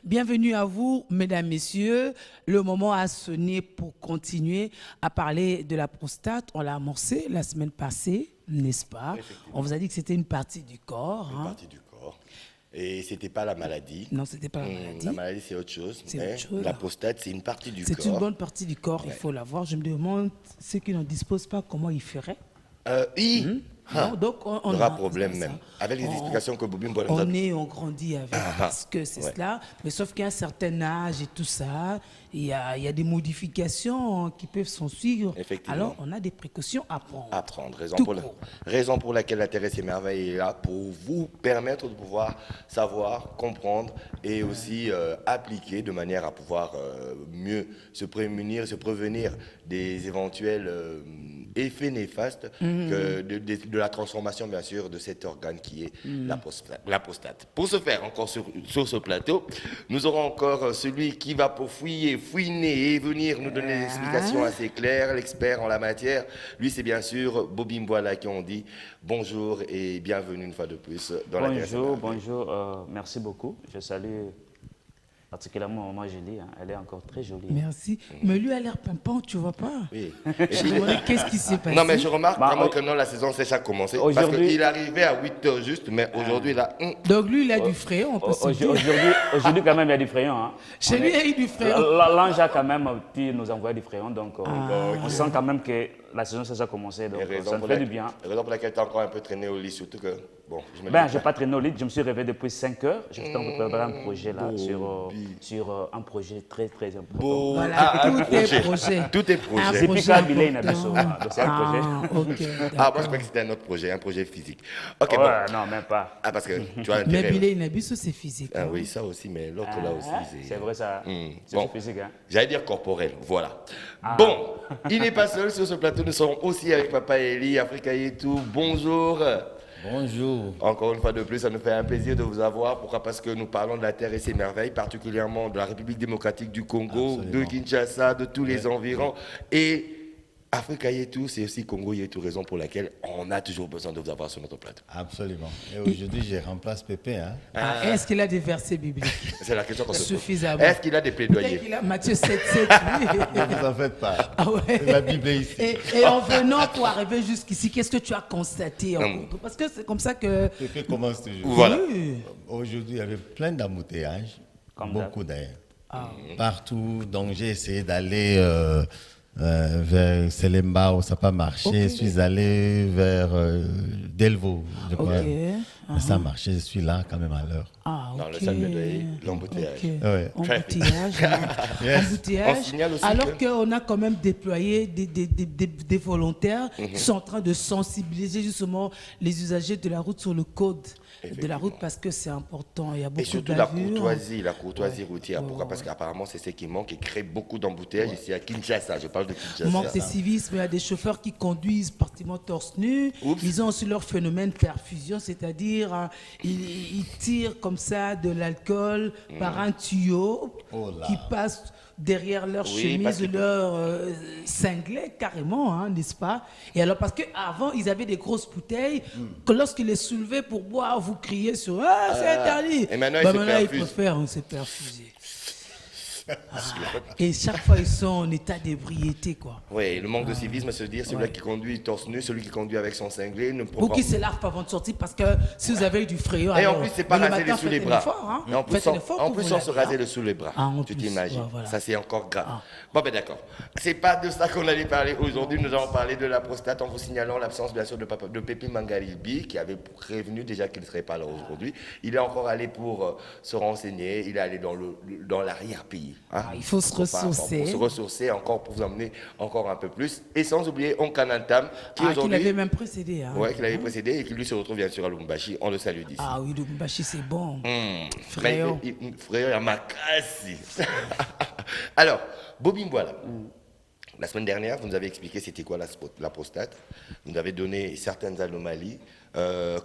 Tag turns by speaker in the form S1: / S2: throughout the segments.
S1: Bienvenue à vous, mesdames, messieurs. Le moment a sonné pour continuer à parler de la prostate. On l'a amorcé la semaine passée, n'est-ce pas? On vous a dit que c'était une partie du corps.
S2: Une partie du corps. Et ce n'était pas la maladie.
S1: Non, ce n'était pas la maladie.
S2: La maladie, c'est autre chose.
S1: C'est autre chose.
S2: La prostate, c'est une partie du corps.
S1: C'est une bonne partie du corps, il faut l'avoir. Je me demande, ceux qui n'en disposent pas, comment ils feraient?
S2: Oui.
S1: Non, donc
S2: Il y aura problème même. Avec les explications que Bobby Mbola nous a...
S1: on grandit avec, parce que c'est cela. Mais sauf qu'à un certain âge et tout ça, il y a des modifications qui peuvent s'en suivre. Alors, on a des précautions à prendre.
S2: À prendre. Raison pour laquelle la Terre et ses merveilles est là, pour vous permettre de pouvoir savoir, comprendre et aussi appliquer de manière à pouvoir mieux se prémunir, se prévenir des éventuels effets néfastes de la transformation, bien sûr, de cet organe qui est la prostate. Pour ce faire, encore sur ce plateau, nous aurons encore celui qui va pour fouiner et venir nous donner des explications assez claires, l'expert en la matière. Lui, c'est bien sûr Bobby Mbola qui on dit bonjour et bienvenue une fois de plus dans la Terre.
S3: Bonjour, merci beaucoup. Je salue particulièrement maman Julie, elle est encore très jolie.
S1: Merci. Mais lui a l'air pimpant, tu vois pas?
S2: Oui.
S1: Je me demandais qu'est-ce qui s'est passé.
S2: Non, mais je remarque vraiment que non, la saison sèche a commencé. Parce qu'il arrivait à 8h juste, mais aujourd'hui, là...
S1: Donc lui, il a du fréon, on peut se dire.
S3: Aujourd'hui, quand même, il y a du fréon. Hein.
S1: Chez lui, il y a eu du fréon.
S3: L'ange a quand même nous envoyé du fréon, donc on sent quand même que la saison sèche a commencé, donc ça nous fait du bien.
S2: La raison pour laquelle tu as encore un peu traîné au lit, surtout que... Bon,
S3: je n'ai pas traîné au lit, je me suis réveillé depuis 5 heures. Je suis en train de préparer un projet là, sur un projet très très important.
S1: Voilà,
S2: tout est projet.
S3: C'est Pika Bilay Nabiso, donc c'est un projet.
S2: Moi je crois que c'était un autre projet, un projet physique. Ok,
S3: bon. Non, même pas.
S2: Parce que tu as intérêt.
S1: Mais Bilay Nabiso, c'est physique.
S2: Oui, ça aussi, mais l'autre là aussi,
S3: c'est vrai ça, c'est physique.
S2: J'allais dire corporel, voilà. Bon, il n'est pas seul sur ce plateau, nous serons aussi avec Papa Eli, Africa et tout. Bonjour.
S4: Bonjour.
S2: Encore une fois de plus, ça nous fait un plaisir de vous avoir. Pourquoi? Parce que nous parlons de la Terre et ses merveilles, particulièrement de la République démocratique du Congo, de Kinshasa, de tous les environs. Et Africa et tout, c'est aussi Congo et tout, raison pour laquelle on a toujours besoin de vous avoir sur notre plateau.
S4: Absolument. Et aujourd'hui, je remplace Pépé. Hein?
S1: Est-ce qu'il a des versets bibliques?
S2: C'est la question qu'on se pose.
S1: Suffisamment.
S2: Est-ce qu'il a des plaidoyers?
S1: Il a Matthieu 7, 7, oui.
S4: Ne vous en faites pas.
S1: Ouais.
S4: La Bible est ici.
S1: Et en venant pour arriver jusqu'ici, qu'est-ce que tu as constaté? Parce que c'est comme ça que...
S4: Pépé commence toujours.
S2: Voilà.
S1: Oui.
S4: Aujourd'hui, il y avait plein d'embouteillages, beaucoup d'ailleurs. Partout. Donc, j'ai essayé d'aller... vers Selemba où ça n'a pas marché, je suis allé vers Delvaux, je crois. Ça a marché, je suis là quand même à l'heure.
S2: Dans le salle de l'embouteillage.
S1: Embouteillage. Alors qu'on a quand même déployé des volontaires qui sont en train de sensibiliser justement les usagers de la route sur le code de la route parce que c'est important. Il y a beaucoup
S2: et surtout la courtoisie routière. Pourquoi? Parce qu'apparemment c'est ce qui manque et crée beaucoup d'embouteillages ici à Kinshasa. Je parle de Kinshasa.
S1: Manque de civisme, il y a des chauffeurs qui conduisent pratiquement torse nu. Ils ont aussi leur phénomène de perfusion, c'est-à-dire ils tirent comme ça de l'alcool par un tuyau qui passe derrière leur chemise, leur cinglet carrément, n'est-ce pas? Et alors parce qu'avant ils avaient des grosses bouteilles que lorsqu'ils les soulevaient pour boire, vous criez sur c'est interdit.
S2: Et maintenant,
S1: ils préfèrent se perfuser. Et chaque fois ils sont en état d'ébriété quoi.
S2: Oui, le manque de civisme, se dire celui qui conduit torse nu, celui qui conduit avec son cinglé ne
S1: Ou qui se lave pas avant de sortir parce que si vous avez eu du frayeur.
S2: Et en plus c'est pas raser les sous les bras.
S1: En
S2: plus sans se raser le sous les bras. Tu t'imagines. Ça c'est encore grave. Bon ben d'accord. C'est pas de ça qu'on allait parler aujourd'hui. Nous allons parler de la prostate en vous signalant l'absence bien sûr de Pépé Mangalibi qui avait prévenu déjà qu'il ne serait pas là aujourd'hui. Il est encore allé pour se renseigner. Il est allé dans l'arrière-pays.
S1: Il faut se ressourcer.
S2: Pour se ressourcer encore, pour vous emmener encore un peu plus. Et sans oublier Onkanantam, qui aujourd'hui...
S1: Qui l'avait même précédé.
S2: Oui, qui l'avait précédé et qui lui se retrouve bien sûr à Lubumbashi. On le salue d'ici.
S1: Ah oui, Lubumbashi c'est bon.
S2: Frère Yamakasi. Alors, Bobby Mbola. La semaine dernière, vous nous avez expliqué c'était quoi la prostate. Vous nous avez donné certaines anomalies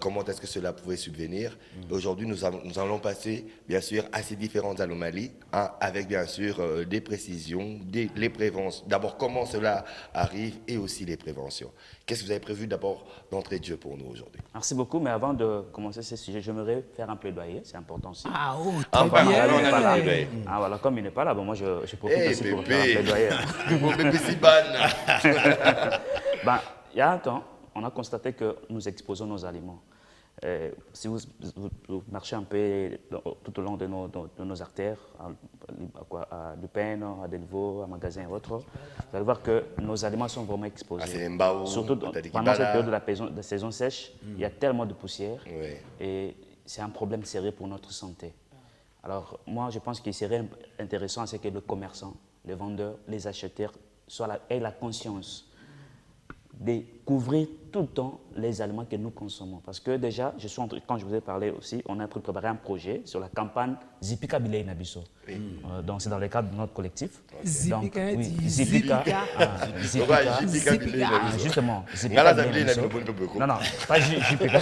S2: comment est-ce que cela pouvait subvenir. Aujourd'hui, nous allons passer, bien sûr, à ces différentes anomalies, hein, avec, bien sûr, des précisions, les préventions. D'abord, comment cela arrive et aussi les préventions. Qu'est-ce que vous avez prévu d'abord d'entrée de jeu pour nous aujourd'hui?
S3: Merci beaucoup, mais avant de commencer ce sujet, j'aimerais faire un plaidoyer, c'est important aussi.
S1: Ah, oh, très bien.
S2: On a le plaidoyer.
S3: Ah voilà, comme il n'est pas là, bon, moi je profite aussi pour faire un plaidoyer. Ben, il y a un temps, on a constaté que nous exposons nos aliments. Si vous marchez un peu tout au long de nos artères, à Dupen, à Delvaux, à Magasin et autres, vous allez voir que nos aliments sont vraiment exposés. Surtout pendant cette période de la saison sèche, il y a tellement de poussière et c'est un problème sérieux pour notre santé. Alors moi, je pense qu'il serait intéressant que le commerçant, les vendeurs, les acheteurs aient la conscience de couvrir tout le temps les aliments que nous consommons. Parce que déjà, quand je vous ai parlé aussi, on a préparé un projet sur la campagne Zipika Bilei Nabiso. Donc c'est dans le cadre de notre collectif.
S1: Zipika,
S3: donc, Zipika. Justement. Non, non, pas Zipika.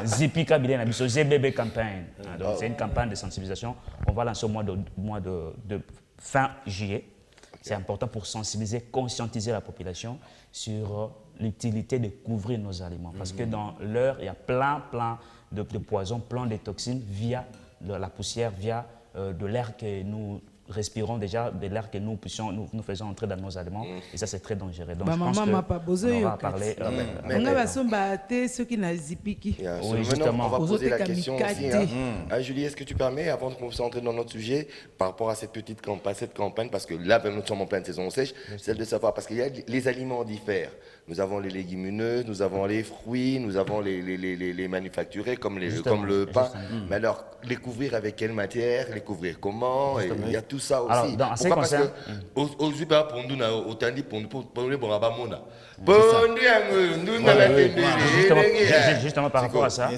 S3: Zipika Bilei Nabiso, ZBB Campagne. Donc c'est une campagne de sensibilisation. On va lancer au mois de fin juillet. C'est important pour sensibiliser, conscientiser la population sur l'utilité de couvrir nos aliments. Parce que dans l'heure, il y a plein de poisons, plein de toxines via la poussière, via de l'air que nous respirons déjà, de l'air que nous faisons entrer dans nos aliments. Et ça, c'est très dangereux. Donc, je pense qu'on va parler.
S1: Ceux qui n'ont zipiki.
S2: Oui, justement. On va poser la question aussi. Julie, est-ce que tu permets, avant de commencer à entrer dans notre sujet, par rapport à cette petite campagne, parce que là, nous sommes en pleine saison sèche, c'est de savoir, parce que les aliments diffèrent. Nous avons les légumineuses, nous avons les fruits, nous avons les manufacturés comme le pain. Mais alors, les couvrir avec quelle matière, les couvrir comment? Il y a tout ça aussi.
S3: Alors, dans pourquoi? Parce que
S2: aux pas pour nous, autant dit pour nous
S3: justement par rapport à ça. Justement par rapport à ça.
S1: C'est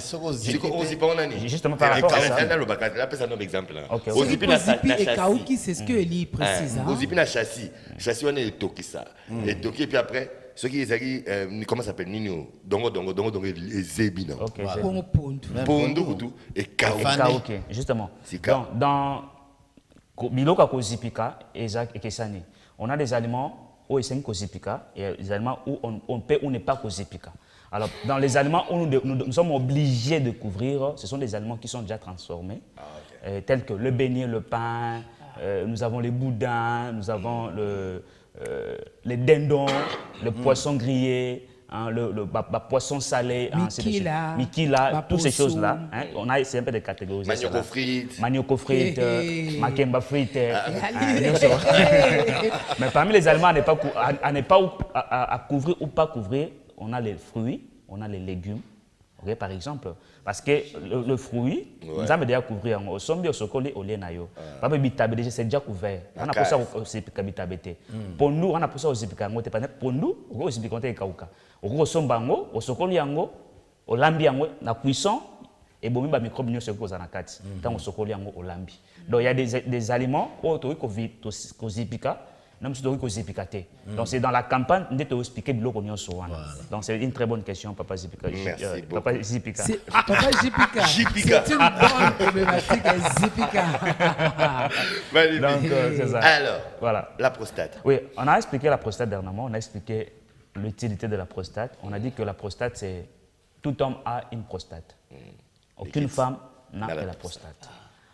S1: ce que Eli précise.
S2: Châssis, on est Tokisa. Et Toki, et puis après, ceux qui comment ça s'appelle Nino, Dongo, les Zébina. Pondu, et
S3: Kaoke. Justement. Dans Biloka Kozipika et Kesani, on a des aliments où ils sont Kozipika et des aliments où on peut ou n'est pas Kozipika. Alors, dans les aliments où nous sommes obligés de couvrir, ce sont des aliments qui sont déjà transformés, tels que le beignet, le pain, nous avons les boudins, nous avons les dindons, le poisson grillé, le poisson salé, Mikila, toutes ces choses-là. C'est un peu de catégorisation. Manioko frites, makemba frites. Mais parmi les aliments à couvrir ou pas couvrir, on a les fruits, on a les légumes. Okay, par exemple, parce que le fruit, nous avons déjà couvert. Au sommet, au sokoli, au lait nayo. C'est déjà couvert. On a pour ça au zipicabitabete. Pour nous, on a pour ça au zipicango. Pour nous, au zipicango kauka. Au sombango, au sokoli yango, au lambi yango, na cuisson. Et bon, les microbes ne sont pas en kati. Tant au sokoli yango, au lambi. Donc il y a des aliments au zipika. Donc c'est dans la campagne de expliquer de l'eau qu'on y a sur. Donc c'est une très bonne question, Papa Zipika.
S2: Merci beaucoup.
S3: Papa Zipika.
S1: Papa Zipika. C'est une bonne problématique, Zipika.
S2: Donc
S3: c'est ça.
S2: Alors,
S3: voilà.
S2: La prostate.
S3: Oui, on a expliqué la prostate dernièrement, on a expliqué l'utilité de la prostate. On a dit que la prostate, c'est tout homme a une prostate. Aucune femme n'a que la prostate.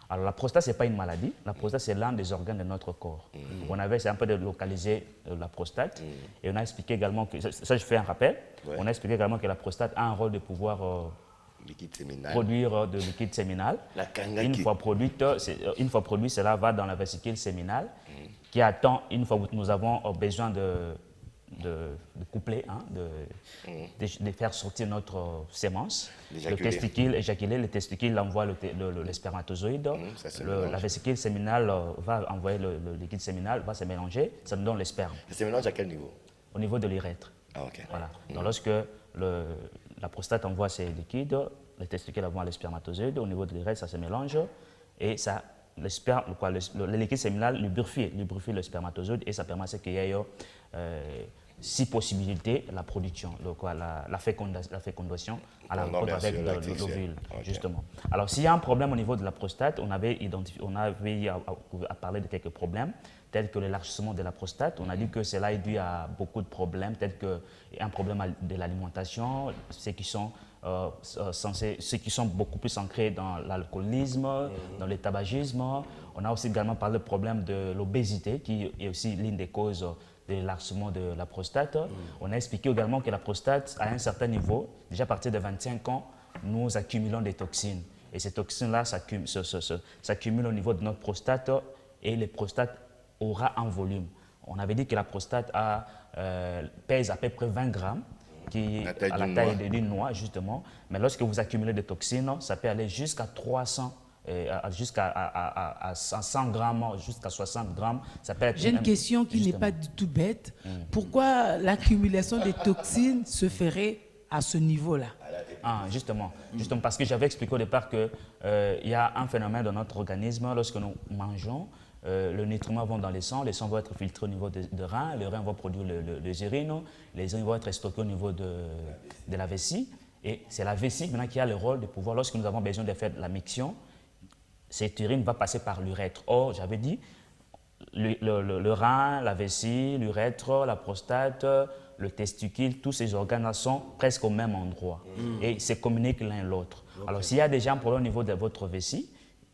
S3: Alors la prostate, ce n'est pas une maladie. La prostate, c'est l'un des organes de notre corps. On avait essayé un peu de localiser la prostate. Et on a expliqué également que, ça je fais un rappel, on a expliqué également que la prostate a un rôle de pouvoir produire de liquide séminal. Une fois produit, cela va dans la vésicule séminale qui attend, une fois que nous avons besoin de coupler, de faire sortir notre sémence. Le testicule éjaculé, le testicule envoie le spermatozoïde, la vésicule séminale va envoyer le liquide séminal, va se mélanger, ça nous donne le sperme.
S2: Ça se mélange à quel niveau?
S3: Au niveau de l'urètre. Voilà. Donc lorsque la prostate envoie ses liquides, le testicule envoie les spermatozoïdes, au niveau de l'urètre, ça se mélange et ça... Le liquide séminal lubrifie le spermatozoïde et ça permet qu'il y ait si possibilité, la production, donc la fécondation à la rencontre avec l'ovule, justement. Alors, s'il y a un problème au niveau de la prostate, on avait à parler de quelques problèmes, tels que l'élargissement de la prostate. On a dit que cela est dû à beaucoup de problèmes, tels qu'un problème de l'alimentation, ceux qui sont beaucoup plus ancrés dans l'alcoolisme, dans le tabagisme. On a aussi également parlé du problème de l'obésité, qui est aussi l'une des causes de l'élargissement de la prostate. On a expliqué également que la prostate, à un certain niveau, déjà à partir de 25 ans, nous accumulons des toxines. Et ces toxines-là s'accumulent au niveau de notre prostate et les prostates aura un volume. On avait dit que la prostate pèse à peu près 20 grammes, qui à la taille d'une noix, justement. Mais lorsque vous accumulez des toxines, ça peut aller jusqu'à 300, jusqu'à 100 grammes, jusqu'à 60 grammes.
S1: J'ai une question qui n'est pas du tout bête. Pourquoi l'accumulation des toxines se ferait à ce niveau-là?
S3: Justement, parce que j'avais expliqué au départ qu'il y a un phénomène dans notre organisme. Lorsque nous mangeons, les nutriments vont dans les sangs vont être filtrés au niveau des reins, les reins vont produire les urines, les urines vont être stockés au niveau de la vessie. Et c'est la vessie maintenant qui a le rôle de pouvoir, lorsque nous avons besoin de faire de la miction, cette urine va passer par l'urètre. Or, j'avais dit, le rein, la vessie, l'urètre, la prostate, le testicule, tous ces organes sont presque au même endroit et se communiquent l'un l'autre. Alors, s'il y a déjà un problème au niveau de votre vessie,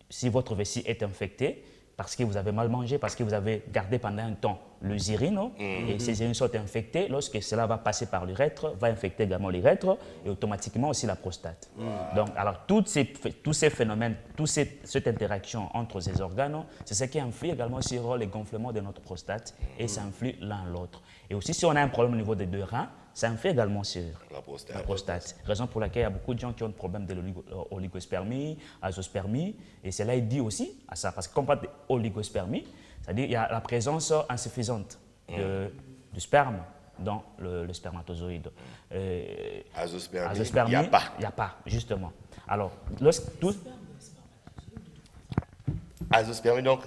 S3: si votre vessie est infectée, parce que vous avez mal mangé, parce que vous avez gardé pendant un temps les urines, et ces urines sont infectées, lorsque cela va passer par l'urètre, va infecter également l'urètre et automatiquement aussi la prostate. Donc, alors, tous ces phénomènes, cette interaction entre ces organes, c'est ce qui influe également sur le gonflement de notre prostate et ça influe l'un l'autre. Et aussi, si on a un problème au niveau des deux reins, ça influe également sur la prostate. Raison pour laquelle il y a beaucoup de gens qui ont un problème de l'oligospermie, azospermie, et cela est dû aussi à ça. Parce que quand on parle d'oligospermie, c'est-à-dire qu'il y a la présence insuffisante du sperme dans le spermatozoïde.
S2: Azospermie,
S3: il n'y a pas, justement. Alors,
S2: azospermie, donc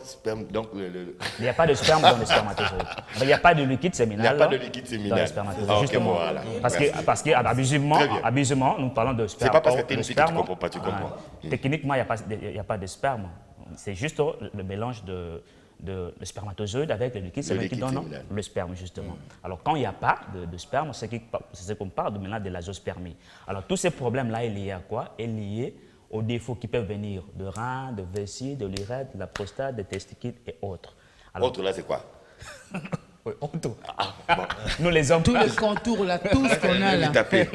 S3: il n'y a pas de sperme dans le spermatozoïde. Il n'y a pas de liquide séminal.
S2: Il n'y a pas de liquide séminal.
S3: Dans le spermatozoïde, justement.
S2: Voilà.
S3: Parce qu'abusivement, nous parlons de sperme.
S2: C'est pas parce que tu es une fille que tu ne comprends pas, tu comprends.
S3: Techniquement, il n'y a pas de sperme. C'est juste le mélange de spermatozoïde avec le liquide séminal qui donne le sperme, justement. Alors, quand il n'y a pas de sperme, c'est ce qu'on parle maintenant de l'azospermie. Alors, tous ces problèmes-là, est lié à quoi? Est lié aux défauts qui peuvent venir de reins, de vessie, de l'urètre, de la prostate, des testicules et autres. Alors,
S2: autre là, c'est quoi?
S3: Oui, autre. Nous les hommes.
S1: Tous les contours là, tout ce qu'on a là.
S2: Okay.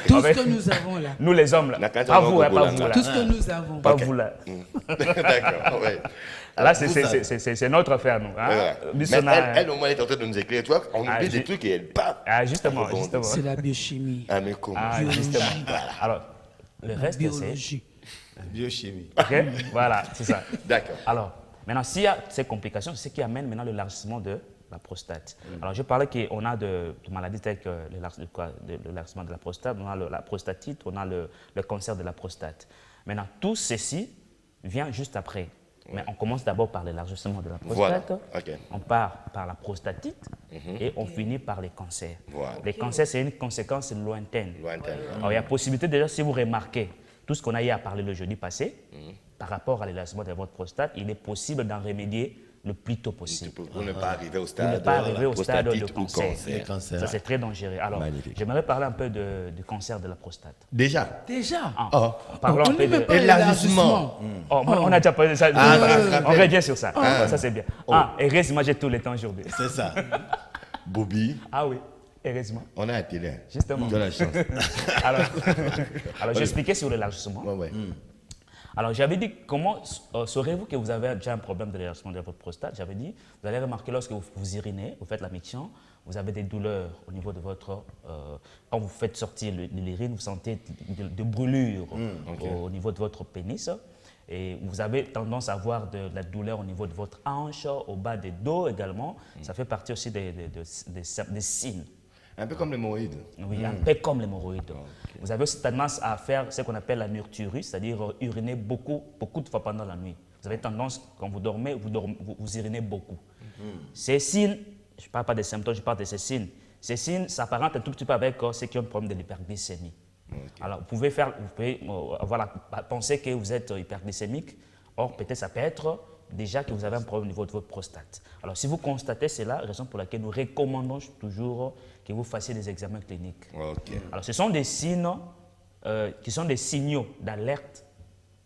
S1: Tout ce que nous avons là.
S3: Nous les hommes là. Pas vous, pas vous là.
S1: Tout ce que nous avons.
S3: Pas vous là.
S2: D'accord, oui.
S3: Là, c'est notre affaire, nous. Hein?
S2: Mais elle, au moins, elle est en train de nous éclairer. Tu vois, on oublie des trucs et elle parle.
S3: Justement.
S1: C'est la biochimie.
S2: Mais comment?
S3: Justement. Alors, le reste,
S1: biologie.
S4: Biochimie.
S3: OK? Voilà, c'est ça.
S2: D'accord.
S3: Alors, maintenant, s'il y a ces complications, c'est ce qui amène maintenant l'élargissement de la prostate. Alors, je parlais qu'on a de maladies telles que l'élargissement de la prostate, on a la prostatite, on a le cancer de la prostate. Maintenant, tout ceci vient juste après. Mais on commence d'abord par l'élargissement de la prostate,
S2: voilà. Okay.
S3: On part par la prostatite et on finit par les cancers.
S2: Voilà.
S3: Les cancers, c'est une conséquence lointaine. Alors, il y a possibilité déjà, si vous remarquez tout ce qu'on a eu à parler le jeudi passé, par rapport à l'élargissement de votre prostate, il est possible d'en remédier le plus tôt possible.
S2: Pour ne pas arriver au stade,
S3: de cancer. Ça, c'est très dangereux. Alors, j'aimerais parler un peu du cancer de la prostate.
S4: Déjà.
S3: Parlons un peu de
S1: l'élargissement.
S3: On a déjà parlé de ça. On revient sur ça. Ça, c'est bien. Heureusement, j'ai tout le temps aujourd'hui.
S4: C'est ça.
S2: Bobby.
S3: Ah oui. Heureusement.
S2: On a été là.
S3: Justement.
S2: Tu as la chance.
S3: Alors j'expliquais sur l'élargissement. Alors, j'avais dit, comment saurez-vous que vous avez déjà un problème de l'élargissement de votre prostate? J'avais dit, vous allez remarquer lorsque vous urinez, vous faites la miction, vous avez des douleurs au niveau de votre... quand vous faites sortir l'urine, vous sentez des brûlures au niveau de votre pénis. Et vous avez tendance à avoir de la douleur au niveau de votre hanche, au bas des dos également. Ça fait partie aussi des signes.
S2: Un peu comme l'hémorroïde.
S3: Oui, un peu comme l'hémorroïde. Vous avez aussi tendance à faire ce qu'on appelle la nurturie, c'est-à-dire uriner beaucoup de fois pendant la nuit. Vous avez tendance, quand vous dormez, vous urinez beaucoup. Ces signes, je ne parle pas des symptômes, je parle de ces signes. Ces signes s'apparentent un tout petit peu avec ceux qui ont un problème de l'hyperglycémie. Alors, vous pouvez avoir la pensée que vous êtes hyperglycémique. Or, peut-être ça peut être déjà que vous avez un problème au niveau de votre prostate. Alors, si vous constatez cela, raison pour laquelle nous recommandons toujours que vous fassiez des examens cliniques. Alors, ce sont des signes qui sont des signaux d'alerte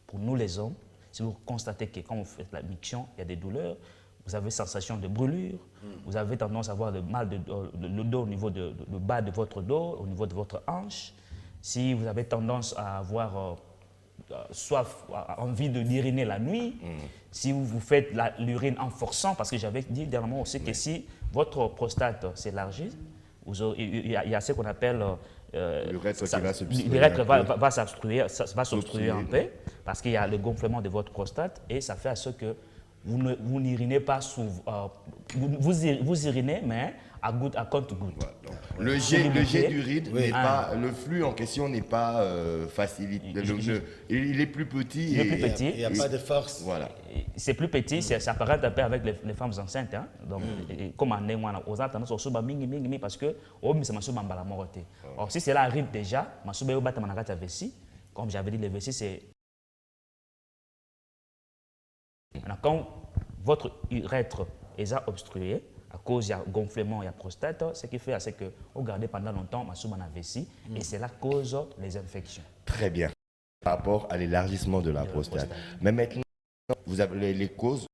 S3: pour nous les hommes. Si vous constatez que quand vous faites la miction, il y a des douleurs, vous avez sensation de brûlure, vous avez tendance à avoir le mal de dos au niveau de bas de votre dos, au niveau de votre hanche. Si vous avez tendance à avoir soif, envie d'uriner la nuit, si vous faites l'urine en forçant, parce que j'avais dit dernièrement aussi que si votre prostate s'élargit, il y a ce qu'on appelle
S2: l'urètre qui va s'obstruer.
S3: L'urètre va s'obstruer un peu, parce qu'il y a le gonflement de votre prostate, et ça fait à ce que vous n'urinez pas souvent. Vous urinez, mais à compte-goutte.
S2: Le jet d'urine n'est pas, le flux en question n'est pas facilité. Il est plus petit.
S4: Il n'y a pas de force.
S2: Voilà.
S3: C'est plus petit, ça apparaît un peu avec les femmes enceintes. Hein? Donc, comme on est, on a tendance à mingi parce que c'est ma souba la morte. Or, si cela arrive déjà, ma souba est au bâtiment de la vessie. Comme j'avais dit, les vessies, c'est. Quand votre urètre est obstrué, à cause du gonflement et la prostate, ce qui fait, c'est que vous gardez pendant longtemps ma souba la vessie et cela cause les infections.
S2: Très bien. Par rapport à l'élargissement de la prostate. Mais maintenant, vous avez les causes,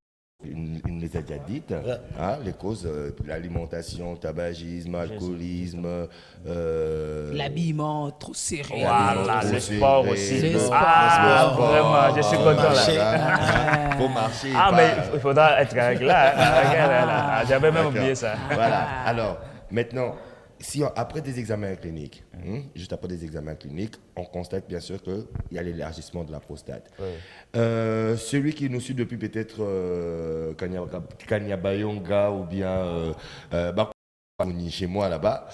S2: il les a déjà dites, hein, les causes, l'alimentation, tabagisme, alcoolisme,
S1: l'habillement trop serré.
S3: Voilà, le sport aussi. Vraiment, je suis content là.
S2: Faut marcher.
S3: Mais il faudra être là. J'avais même oublié ça.
S2: Voilà, alors, maintenant, après des examens cliniques, juste après des examens cliniques, on constate bien sûr qu'il y a l'élargissement de la prostate. Celui qui nous suit depuis peut-être Kanyabayonga ou bien chez moi là-bas,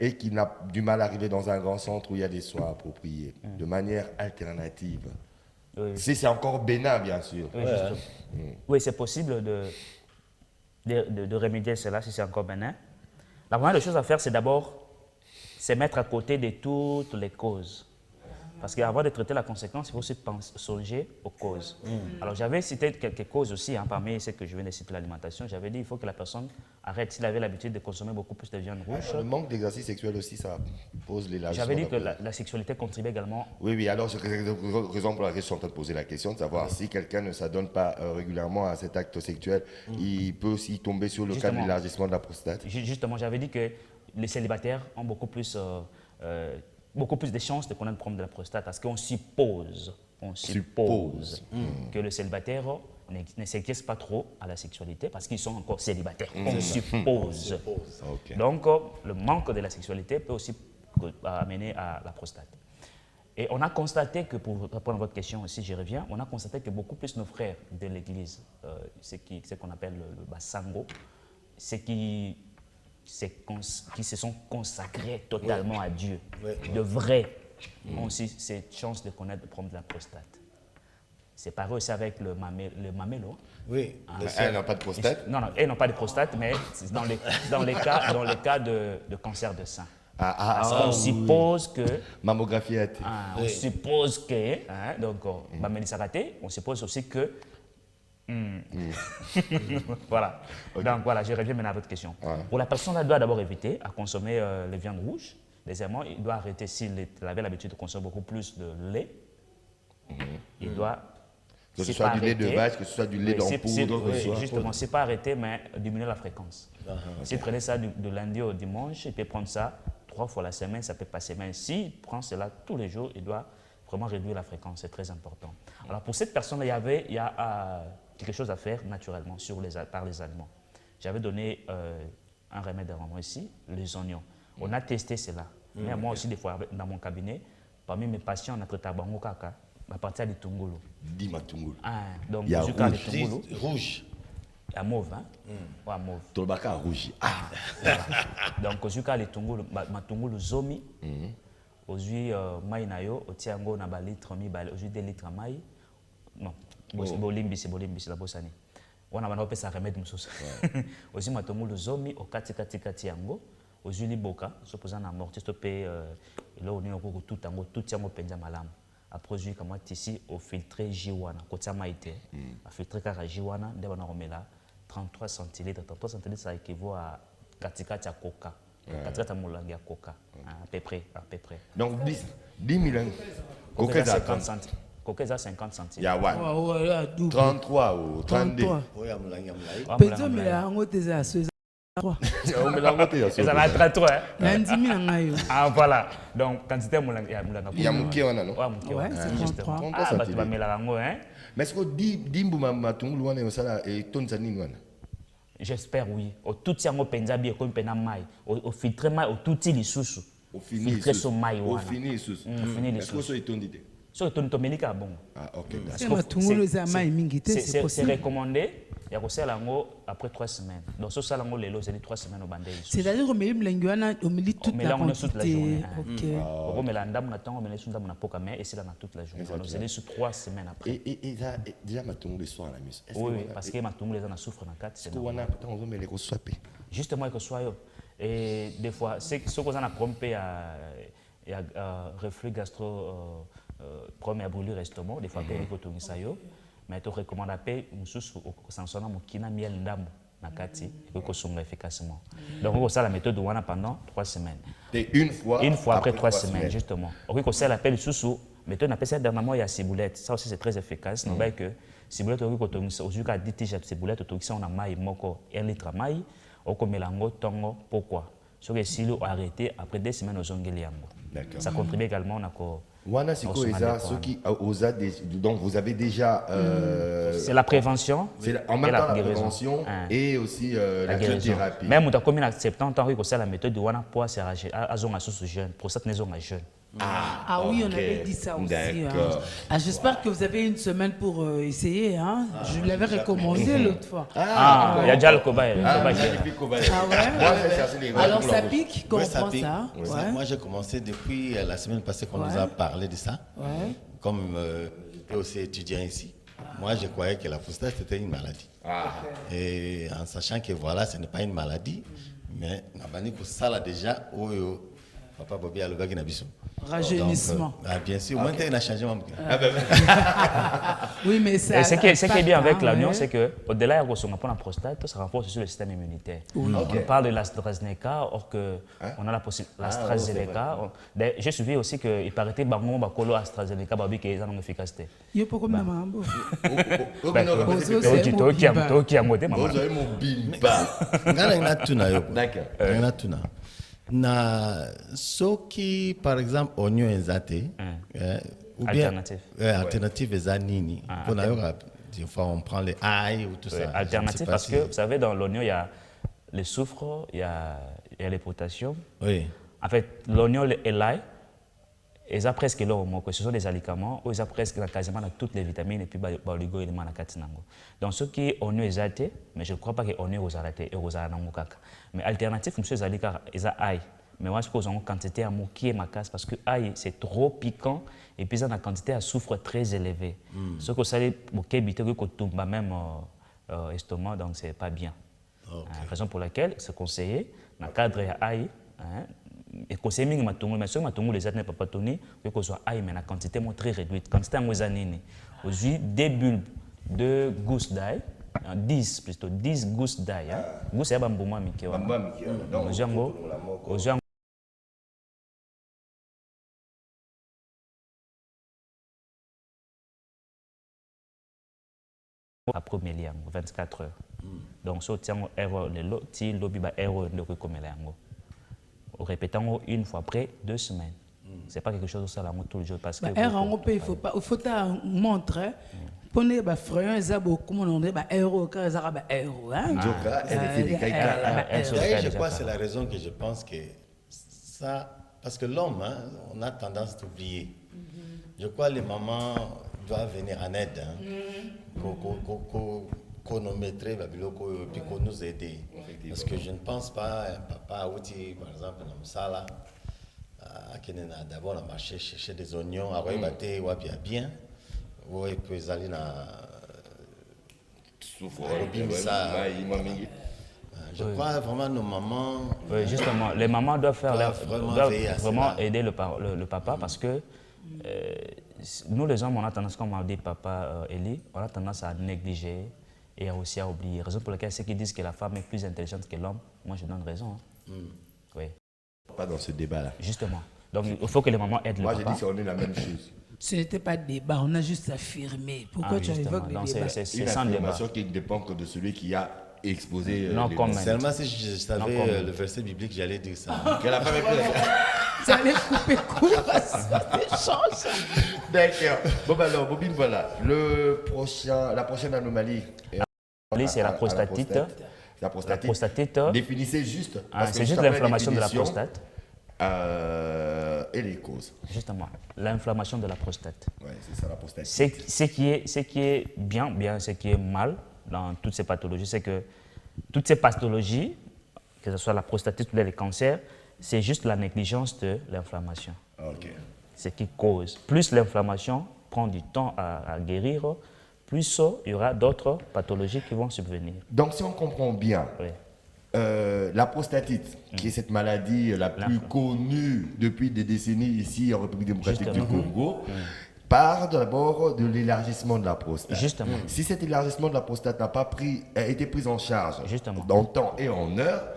S2: et qui n'a du mal à arriver dans un grand centre où il y a des soins appropriés, de manière alternative. Si c'est encore bénin, bien sûr.
S3: Oui, c'est possible de remédier cela si c'est encore bénin. La première des choses à faire, c'est d'abord se mettre à côté de toutes les causes. Parce qu'avant de traiter la conséquence, il faut aussi songer aux causes. Alors j'avais cité quelques causes aussi, parmi celles que je viens de citer, l'alimentation. J'avais dit qu'il faut que la personne arrête, s'il avait l'habitude de consommer beaucoup plus de viande rouge.
S2: Le manque d'exercice sexuel aussi, ça pose l'élargissement.
S3: J'avais dit que la sexualité contribue également.
S2: Oui, alors c'est la raison pour laquelle je suis en train de poser la question, de savoir si quelqu'un ne s'adonne pas régulièrement à cet acte sexuel, il peut aussi tomber sur le cas de l'élargissement de la prostate.
S3: Justement, j'avais dit que les célibataires ont beaucoup plus de chances de connaître le problème de la prostate parce qu'on suppose que le célibataire ne s'exerce pas trop à la sexualité parce qu'ils sont encore célibataires. On suppose. Donc, le manque de la sexualité peut aussi amener à la prostate. Et on a constaté que, pour répondre à votre question aussi, j'y reviens, on a constaté que beaucoup plus nos frères de l'Église, ce qu'on appelle le Basango, ceux qui se sont consacrés totalement à Dieu, de vrai, ont aussi cette chance de connaître le problème de la prostate. C'est pareil aussi avec le mamello.
S4: Oui.
S2: Elle n'a pas de prostate?
S3: Non, elles n'ont pas de prostate, mais dans les cas de cancer de sein. On suppose que...
S2: Mammographie.
S3: On suppose que... donc, on suppose aussi que... Voilà. Donc voilà, je reviens maintenant à votre question. Pour la personne, elle doit d'abord éviter à consommer les viandes rouges. Deuxièmement, il doit arrêter, s'il avait l'habitude de consommer beaucoup plus de lait, il doit...
S2: Que ce soit du lait de vache, que ce soit du lait d'ampoule.
S3: Justement, c'est pas arrêter, mais diminuer la fréquence. S'il prenait ça de lundi au dimanche, il peut prendre ça 3 fois la semaine, ça peut passer. Mais s'il prend cela tous les jours, il doit vraiment réduire la fréquence, c'est très important. Alors pour cette personne-là, il y a quelque chose à faire naturellement par les aliments. J'avais donné un remède à maman ici, les oignons. On a testé cela. Mais moi aussi, des fois, dans mon cabinet, parmi mes patients, on a traité à Bango Kaka, à partir du Tungulu.
S2: Dis-moi Tungulu.
S3: Donc,
S2: il y a
S4: rouge.
S3: Il y a mauve, hein? Ouais, mauve.
S2: Tolbaka rouge.
S3: Donc, au Zuka, les Tungulu, ma Tungulu zomi, aujourd'hui, maï nayo, au tiango, na ba litre mi, aujourd'hui 2 litres maï. Non, bolimbi, c'est la bossani. On a fait ça remède moussous. Aussi, ma Tungulu zomi, au kati yango. aux huiles boca, se posant en amorti, stoppé, là on est au tout tango, tout tient au penja malam. Après, j'ai comme ici au filtré Jiwana, côté maïté, à filtrer car Jiwana, on a remis là 33 centilitres. 33 centilitres, ça équivaut à 4 coca. 4 moulangis à coca, à peu près.
S2: Donc 10 000
S3: coca à 50 centimes. Coca à 50 centimes.
S2: Il y a 33 ou 32.
S1: Oui, Pézo, mais là, on a
S3: on me l'a monté. Ça va être 33. Ah, voilà. Donc, quantité moulangis.
S2: Il y a mon qui on a, non?
S1: Ouais, c'est 33.
S3: Ah, bah, tu vas me la rango, hein?
S2: Mais est-ce que Dimbouma Matung, loin de ça, et Tonsaning?
S3: J'espère, oui. Au tout tient au penjabi, au pena maï. Au filtre maï, au tout il sous.
S2: Au fini,
S3: filtre son maï.
S2: Au fini, sous. Est-ce que c'est ton idée?
S3: C'est ton tomélika, bon.
S2: Ah, ok.
S3: C'est recommandé. Il y a aussi après 3 semaines. Donc, ce ça, c'est 3 semaines au bandé.
S1: C'est-à-dire qu'on met toute la quantité.
S3: Ok. On met la dame, on met la poca, mais et c'est là toute la journée. Donc, c'est sur 3 semaines après.
S2: Et déjà, ma tombe le soir à la mus.
S3: Oui, parce que ma tombe les en a souffre dans 4 semaines.
S2: On va les reswapper.
S3: Justement, il faut soit. Et des fois, ce qu'on a prompé il y a reflux gastro, premier brûlure estomac, des fois, il faut tourner ça. Mais tu recommandes à payer un kina miel ndambo na kati et que songe efficacement. Donc on ça la méthode wana pendant 3 semaines.
S2: Et une fois
S3: après 3 semaines justement. On ça l'appelle sous méthode on appelle ça dernièrement il y a ciboulette. Ça aussi c'est très efficace. Non que ciboulette on ko tongi au juka 10 t-shirt ciboulette to ça on a maï moko 1 litre maï on ko melango tongo pourquoi? Sur les silos arrêté après 2 semaines aux ongeli yango. D'accord. Ça contribue également à ko
S2: Wana Siko Eza, ceux qui donc vous avez déjà.
S3: C'est la prévention.
S2: C'est en même temps la prévention et aussi la thérapie.
S3: Même on a commis 70 ans, c'est la méthode de Wana pour s'arracher à zone à sous jeune, pour cette maison à jeune.
S1: Ah oui, on avait dit ça aussi. Ah, j'espère que vous avez une semaine pour essayer. Hein. Je l'avais recommandé l'autre fois.
S3: Il y a déjà le cobaye.
S1: Ah ouais. Alors ça pique quand on prend ça.
S4: Moi j'ai commencé depuis la semaine passée qu'on nous a parlé de ça. Comme j'étais aussi étudiant ici. Moi je croyais que la prostate c'était une maladie. Et en sachant que voilà, ce n'est pas une maladie, mais pour ça là déjà, Papa Bobby a le bague n'abisso.
S1: Rajeunissement.
S4: Bien sûr, moi, tu as changé mon
S1: Oui, mais ça.
S3: Ce qui est bien avec l'oignon, c'est qu'au-delà de la prostate, ça renforce sur le système immunitaire. On parle de l'AstraZeneca, or qu'on a la possibilité. L'AstraZeneca. J'ai suivi aussi qu'il paraît que le AstraZeneca est en efficacité.
S1: Il y a pas comme Mambo.
S4: Na soki par exemple oignon ezate ou bien alternative ezanini pour des fois on prend les ail ou tout ça
S3: alternative parce que vous savez dans l'oignon il y a le soufre il y a les potassium en fait l'oignon et l'ail ils ont presque l'homme ce sont des alicaments où ils ont presque quasiment toutes les vitamines et puis oligo-éléments na katinango donc ce qui est oignon ezate mais je ne crois pas que oignon ezate et rozanango kaka mais alternative monsieur zalika ils ont ail mais moi je pense en quantité à moquer ma casse parce que ail c'est trop piquant et puis ça a une quantité à soufre très élevée ce que ça les moquer bité que tombe même estomac donc c'est pas bien raison pour laquelle c'est conseillé dans le cadre à ail et conseiller mingi matungu mais ce matungu les autres n'est pas toni que soit ail mais la quantité très réduite quantité en moisanini aujourd'hui 2 bulbes de gousses d'ail 10 plutôt 10 gousses d'ail gousses c'est bambuma mike donc aux gens après meli 24 heures donc so tiango erreur le ti lobby ba erreur de ko komela yango répétant une fois après 2 semaines c'est pas quelque chose ça là tout le jour parce que
S1: il faut ta montrer prenez ba frère ça beaucoup on dit ba euro car ça ba euro hein
S4: je crois c'est la raison que je pense que ça parce que l'homme on a tendance à oublier je crois les mamans doivent venir en aide qu'on nous mettrait puis qu'on nous aider parce que je ne pense pas un papa outil par exemple dans Msala d'abord on a marché chercher des oignons à Roybaté ou à bien oui puis aller na Je crois vraiment nos mamans...
S3: Oui, justement, les mamans doivent vraiment aider le papa parce que nous, les hommes, on a tendance, comme on dit papa Eli, on a tendance à négliger et aussi à oublier. Raison pour laquelle ceux qui disent que la femme est plus intelligente que l'homme, moi je donne raison. Oui.
S2: Pas dans ce débat-là.
S3: Justement. Donc il faut que les mamans aident le papa.
S2: Moi j'ai dit qu'on est la même chose.
S1: Ce n'était pas de débat, on a juste affirmé. Pourquoi tu évoques le débat?
S3: C'est
S2: une
S3: sans débat.
S2: affirmation qui ne dépend que de celui qui a exposé
S3: Non,
S2: les
S3: comment.
S4: Seulement si je savais le verset biblique, j'allais dire ça.
S2: Que la femme est plus...
S1: Ça allait couper court à cet échange.
S2: D'accord. Bon, ben alors, Bobine, voilà. La prochaine anomalie.
S3: C'est la prostatite.
S2: La prostatite.
S3: La prostatite.
S2: Définissez juste.
S3: C'est juste l'inflammation de la prostate.
S2: Et les causes.
S3: Justement, l'inflammation de la prostate.
S2: Oui, c'est ça la prostatite.
S3: Ce qui est bien, ce qui est mal dans toutes ces pathologies, c'est que toutes ces pathologies, que ce soit la prostatite ou les cancers, c'est juste la négligence de l'inflammation.
S2: Ok.
S3: Ce qui cause. Plus l'inflammation prend du temps à guérir, plus il y aura d'autres pathologies qui vont subvenir.
S2: Donc, si on comprend bien,
S3: Oui.
S2: la prostatite, qui est cette maladie la plus connue depuis des décennies ici en République démocratique du Congo, part d'abord de l'élargissement de la prostate.
S3: Justement.
S2: Si cet élargissement de la prostate n'a pas été pris en charge en temps et en heure,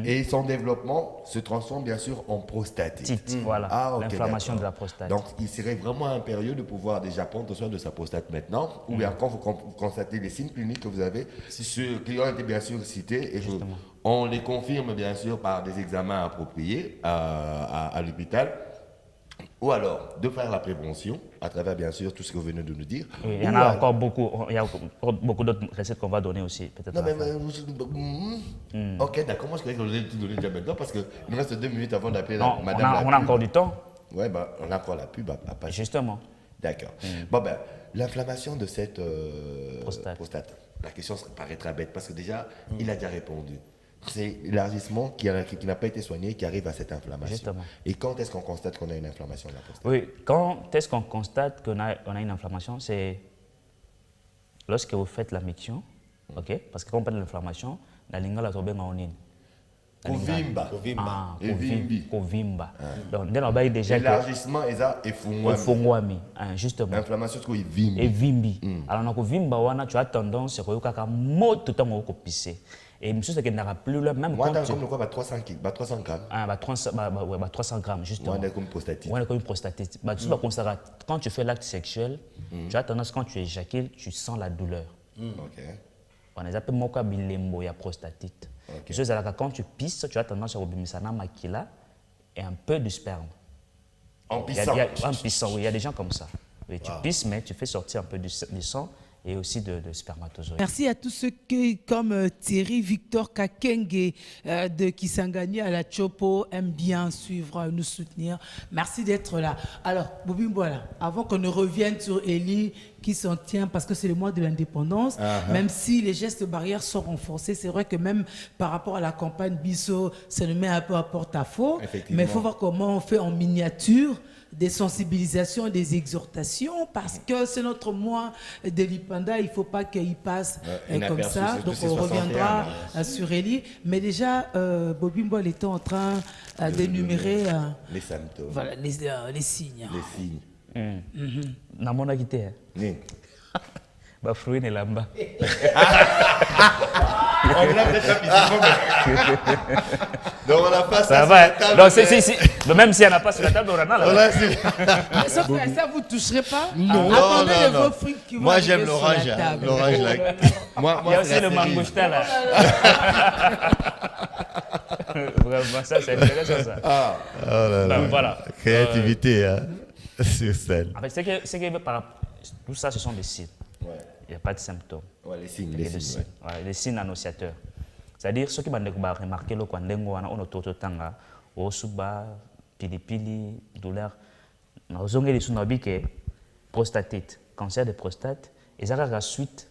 S2: et son développement se transforme bien sûr en prostatite.
S3: Voilà, l'inflammation de la prostate.
S2: Donc il serait vraiment impérieux de pouvoir déjà prendre soin de sa prostate maintenant, ou bien quand vous constatez les signes cliniques que vous avez, ceux qui ont été bien sûr cités, et on les confirme bien sûr par des examens appropriés à l'hôpital. Ou alors, de faire la prévention, à travers, bien sûr, tout ce que vous venez de nous dire.
S3: Oui, il y en a encore beaucoup. Il y a beaucoup d'autres recettes qu'on va donner aussi, peut-être.
S2: Non, mais... Ok, d'accord. Moi, je croyais qu'on allait tout donner déjà maintenant, parce qu'il nous reste 2 minutes avant d'appeler madame.
S3: On a encore du temps.
S2: Oui, on a encore la pub à passer.
S3: Justement.
S2: D'accord. Bon, l'inflammation de cette prostate. La question paraîtra bête, parce que déjà, il a déjà répondu. C'est l'élargissement qui n'a pas été soigné qui arrive à cette inflammation.
S3: Justement.
S2: Et quand est-ce qu'on constate qu'on a une inflammation de la prostate?
S3: Oui, quand est-ce qu'on constate qu'on a une inflammation? C'est lorsque vous faites la miction, ok? Parce que quand on parle de l'inflammation, la lingala est tombée en une. Kovimba. Donc, déjà
S2: l'élargissement est
S3: fungwami. Justement.
S2: L'inflammation, c'est qu'il vimbi.
S3: Et vimbi. Alors, dans kovimba, tu as tendance à faire tout le temps pisser. Et monsieur, c'est qu'il n'aura plus le même.
S2: Moi, dans comme quoi, 300 grammes.
S3: 300 grammes, justement.
S2: Moi, comme prostatite.
S3: Moi, comme prostatite. Quand tu fais l'acte sexuel, tu as tendance, quand tu éjacules, tu sens la douleur.
S2: Ok.
S3: On les appelle moka bilembo, il y a prostatite. Quand tu pisses, tu as tendance à obéir makila et un peu de sperme.
S2: En pissant?
S3: En pissant, oui. Il y a des gens comme ça. Oui, tu pisses, mais tu fais sortir un peu du sang et aussi de spermatozoïdes.
S1: Merci à tous ceux qui, comme Thierry Victor Kakenge de Kisangani à la Chopo, aiment bien suivre, nous soutenir. Merci d'être là. Alors, Bobine, voilà, avant qu'on ne revienne sur Eli qui s'en tient, parce que c'est le mois de l'indépendance, même si les gestes barrières sont renforcés, c'est vrai que même par rapport à la campagne Bisso, ça nous met un peu à porte-à-faux, mais il faut voir comment on fait en miniature des sensibilisations, des exhortations, parce que c'est notre mois de l'Ipanda, il ne faut pas qu'il passe comme ça. Donc on reviendra sur Eli. Mais déjà, Bobine Boile était en train d'énumérer
S2: les symptômes.
S1: Voilà, les signes.
S2: Les signes.
S3: Na mona kité. Ba fruit ne lamba.
S2: On l'a peut-être donc on n'a pas
S3: ça va. Donc même si on n'a pas sur la table, on en a là.
S1: Sauf que ça, vous ne toucherez pas.
S4: Non,
S1: attendez les vos fruits qui vont.
S4: Moi j'aime l'orange. L'orange là.
S3: Il y a aussi le mangousta là. Vraiment, ça c'est intéressant ça.
S4: Oh là là.
S3: Donc, voilà.
S4: Créativité sur scène.
S3: En fait, c'est que tout ça, ce sont des signes. Il n'y a pas de symptômes.
S2: Les signes.
S3: Les signes annonciateurs. C'est-à-dire, ceux qui vont remarquer le quand on a tout le temps, osuba, pilipili, douleur, nous avons des prostatite, cancer de prostate, et ça la suite,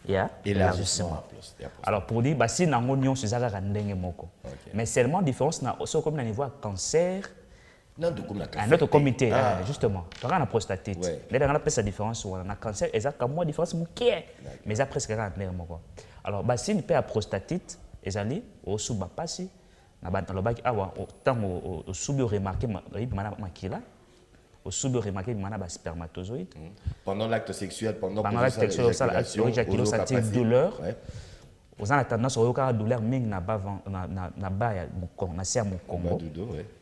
S3: il y a élargissement. Alors pour dire, si nous avons un c'est ça mais seulement différence comme au niveau cancer. Un autre comité, justement. Tu as la prostatite. On a la différence sur le cancer, exactement la différence, mais ça presque rien. Alors, si une paix à prostatite, ezali osuba pasi na ba lobaki awa tango osubi remarquer makila osubi remarquer mana ba spermatozoïde
S2: pendant l'acte sexuel pendant
S3: l'acte sexuel ça l'éjaculation douleur aux a tendance à douleur mingi na ba na ba ya mokongo na sia mokongo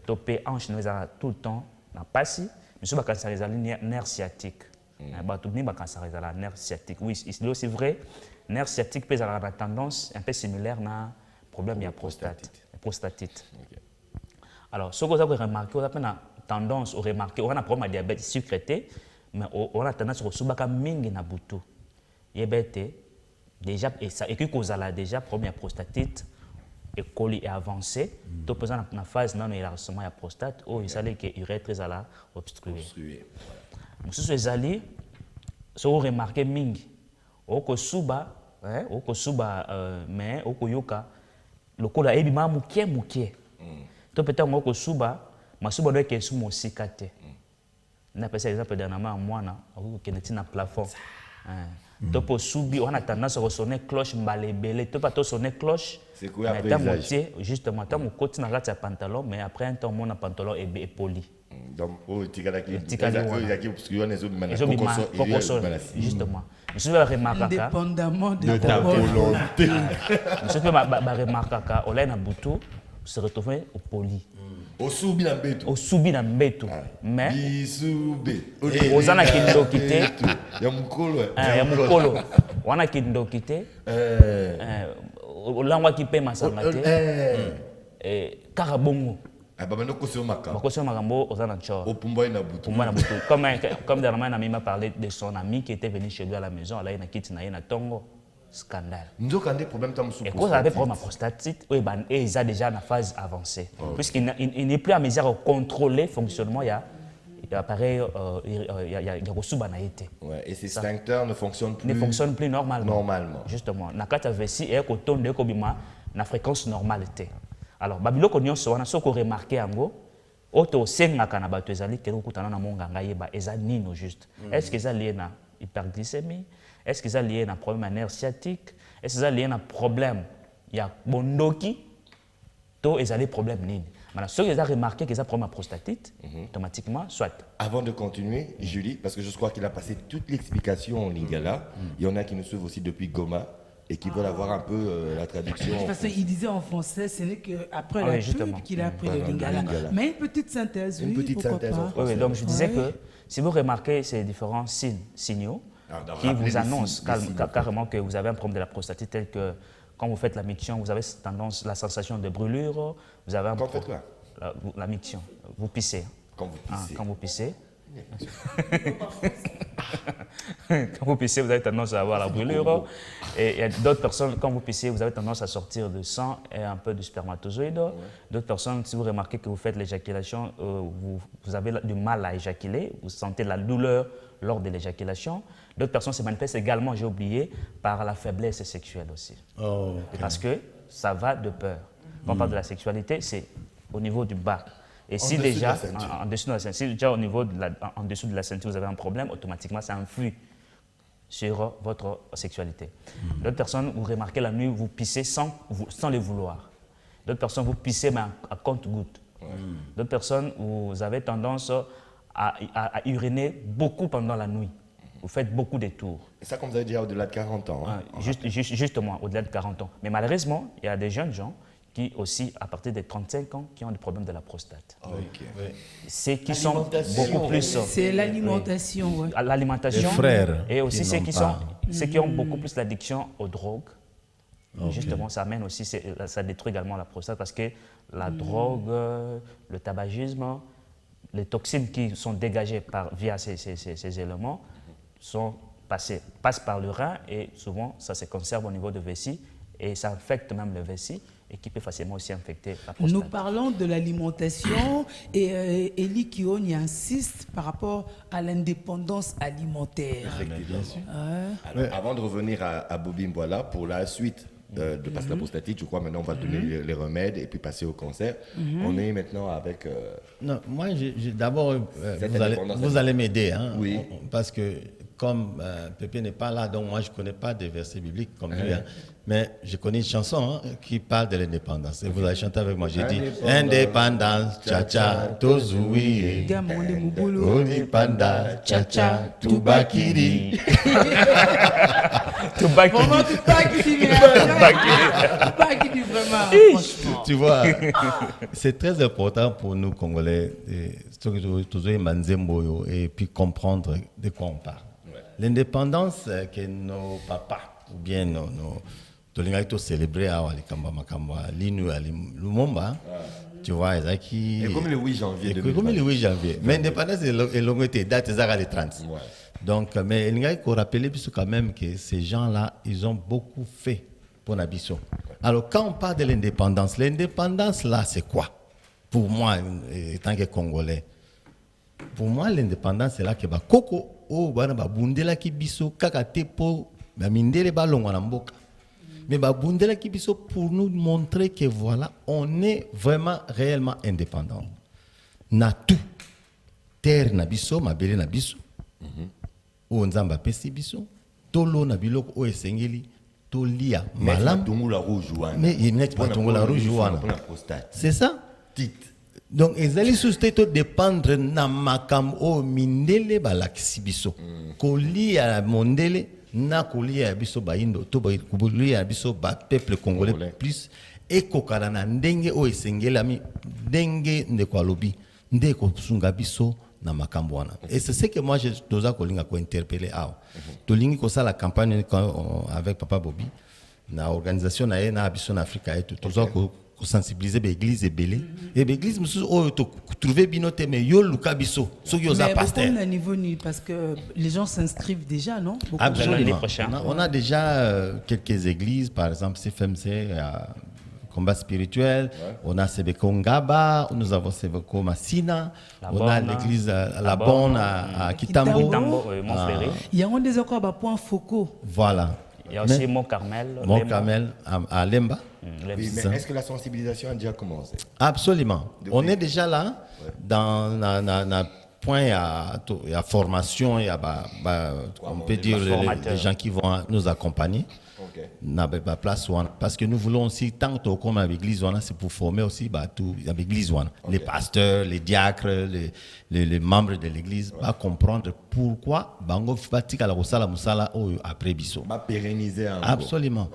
S3: to pe hanche nous a tout le temps na pasi monsieur ba cancer ezali nerf sciatique ba tout ni ba cancer ezali nerf sciatique oui c'est vrai nerf sciatique peut avoir la tendance un peu similaire na problème ya prostatite. Alors ce que vous avez remarqué on a une tendance à remarquer on a un problème de diabète sucré mais on a tendance à subaka mingi na butu diabète déjà et ça et que causala déjà problème ya prostatite et coli est avancé to pesant na phase non élargissement ya prostate oh il s'allait que urètre ezala obstrué monsieur ezali so remarquer mingi okosuba mais okoyoka lokola ebima mukie to peut-être okosuba masuba doit que sous mosika te na pesa exemple dernièrement mwana okokende na plafond to po subi on a tendance à sonner cloche mbalebele to pas to sonner cloche
S2: c'est quoi après
S3: moitié justement tant mon côté na rate pantalon mais après un temps mon pantalon est poli
S2: donc tikaki obscur
S3: justement monsieur va remarquer
S1: indépendamment de
S2: ta volonté
S3: monsieur va remarquer on l'a na butu se retrouver au poli osubi na mbeto mais ozana kindoki te
S2: ya
S3: mukolo wana kindoki te olangwaki mpe masanga te kaka bongo bakosi makambo oza na tchor comme dernièrement Nami m'a parlé de son ami qui était venu chez lui à la maison alaye na kiti na ye na tongo scandale. Et cause avait problème à prostatite, et ils ont déjà une phase avancée. Puisqu'il n'est plus à mesure de contrôler le fonctionnement, il y a appareil, il y a reçu banaïté.
S2: Et ces sphincters ne fonctionnent plus
S3: normalement. Justement, na kata vessi et koton de kobima na fréquence normalité. Alors babilo ko nyonso wana soko remarquer yango auto sengaka na bato ezali ke kokutana na monganga yeba eza nino juste. Est-ce que ça lié na hyperglycémie? Est-ce que ça lié à un problème à nerf sciatique? Est-ce que ça lié à un problème il y a bondoki? Tout est allé problème nini. Maintenant, ceux qui ont remarqué que ça problème à prostatite, automatiquement, soit.
S2: Avant de continuer, Julie, parce que je crois qu'il a passé toute l'explication en lingala. Il y en a qui nous suivent aussi depuis Goma et qui veulent avoir un peu la traduction.
S1: Parce qu'il disait en français, ce n'est qu'après la pub qu'il a appris le lingala. Mais une petite synthèse,
S2: une petite synthèse en français.
S3: Oui, donc je disais que si vous remarquez ces différents signaux, qui vous annonce carrément que vous avez un problème de la prostatite tel que quand vous faites la miction, vous avez tendance, la sensation de brûlure, vous avez un
S2: quand vous faites quoi?
S3: La miction, vous pissez.
S2: Quand vous pissez.
S3: Quand vous pissez. Quand vous pissez, vous avez tendance à avoir la brûlure. Et il y a d'autres personnes, quand vous pissez, vous avez tendance à sortir de sang et un peu de spermatozoïde. D'autres personnes, si vous remarquez que vous faites l'éjaculation, vous avez du mal à éjaculer, vous sentez la douleur lors de l'éjaculation. D'autres personnes se manifestent également, j'ai oublié, par la faiblesse sexuelle aussi. Parce que ça va de peur. Quand on parle de la sexualité, c'est au niveau du bas. Et si déjà, en dessous de la ceinture, si déjà au niveau en dessous de la ceinture, vous avez un problème, automatiquement, ça influe sur votre sexualité. D'autres personnes, vous remarquez la nuit, vous pissez sans le vouloir. D'autres personnes, vous pissez mais à compte-gouttes. D'autres personnes, vous avez tendance à uriner beaucoup pendant la nuit. Vous faites beaucoup de tours.
S2: Et ça, comme vous avez dit, au-delà de 40 ans.
S3: Justement, au-delà de 40 ans. Mais malheureusement, il y a des jeunes gens qui aussi, à partir de 35 ans, qui ont des problèmes de la prostate. C'est qui sont beaucoup plus...
S1: C'est l'alimentation.
S3: L'alimentation.
S4: Frères.
S3: Et aussi ceux qui ont beaucoup plus d'addiction aux drogues. Justement, ça amène aussi, ça détruit également la prostate parce que la drogue, le tabagisme, les toxines qui sont dégagées via ces éléments passent par le rein et souvent ça se conserve au niveau de vessie et ça infecte même le vessie et qui peut facilement aussi infecter la prostate.
S1: Nous parlons de l'alimentation et Eli Kioni insiste par rapport à l'indépendance alimentaire.
S2: Bien sûr. Alors, avant de revenir à Bobby Mboila pour la suite de passer la prostatite, je crois maintenant on va donner les remèdes et puis passer au cancer. On est maintenant avec...
S4: Non, moi d'abord, vous allez m'aider, hein, parce que comme Pépé n'est pas là, donc moi je ne connais pas des versets bibliques comme lui, hein, mais je connais une chanson qui parle de l'indépendance. Et vous allez chanter avec moi. J'ai dit indépendance, tcha-tcha, tozoui, indépendance, tcha-tcha, toubakiri.
S1: Toubakiri, vraiment, franchement.
S4: Tu vois, c'est très important pour nous Congolais, et puis comprendre de quoi on parle. L'indépendance que nos papas ou bien nos Tolingaito célébré à l'Inu à Lumumba, tu vois, et
S2: comme le 8 janvier 2020.
S4: Comme le 8 janvier. Mais l'indépendance est longue, date les 30. Ouais. Donc, mais il faut rappeler quand même que ces gens-là, ils ont beaucoup fait pour Nabiso. Alors, quand on parle de l'indépendance là, c'est quoi? Pour moi, étant que Congolais, pour moi, l'indépendance, c'est là que Koko, Bundela Kibiso, Kakatepo, Mindele Balongo Namboka. Mais Bundela Kibiso pour nous montrer que voilà, on est vraiment réellement indépendant. Na tout. Terre Nabiso, Mabele Nabiso. O Nzamba Pesi Biso. Tolo Nabiloko O Esengeli. Tolia Malam. Mais il n'est pas la rouge. C'est ça? Donc, ils allaient sous-tête dépendre na makam o mindele balaksi biso. Koli à mondele na koli à biso baindo to koli à biso ba peuple congolais plus et kokala na ndenge o esengela mi ndenge ndeko alobi ndeko sunga biso na makambo wana. Et c'est ce que moi je dois kolinga ko interpeller a. Tolingi ko ça la campagne avec Papa Bobby na organisation na biso na Afrika et tout ko sensibiliser l'église et belé et l'église nous trouver binoté mais yo luka biso so yo za pasteur
S1: mais niveau parce que les gens s'inscrivent déjà non
S4: absolument on a déjà quelques églises par exemple CFMC combat spirituel on a Sebeko Ngaba nous avons Sebeko Massina on a l'église La Bonne à Kitambo
S1: il y a des encore points focaux
S4: voilà.
S3: Il y a aussi Mont-Carmel
S4: à Lemba.
S2: Oui, mais est-ce que la sensibilisation a déjà commencé?
S4: Absolument. On est déjà là dans un point à formation et on peut dire les gens qui vont nous accompagner. Place parce que nous voulons aussi tant comme avec l'église c'est pour former aussi l'église les pasteurs, les diacres, les membres de l'église comprendre pourquoi bango fatika la musala après biso
S2: pérenniser
S4: absolument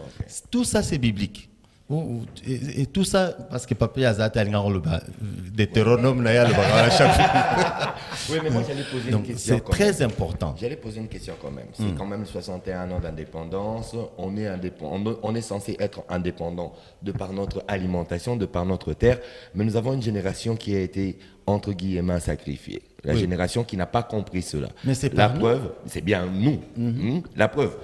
S4: tout ça c'est biblique. Et tout ça, parce que Papa Yazata a le Deutéronome à chaque fois.
S2: Oui, mais moi j'allais poser une question.
S4: C'est très important.
S2: J'allais poser une question quand même. C'est quand même 61 ans d'indépendance. On est censé être indépendant de par notre alimentation, de par notre terre. Mais nous avons une génération qui a été, entre guillemets, sacrifiée. La génération qui n'a pas compris cela.
S4: Mais c'est
S2: la preuve, c'est bien nous. La preuve.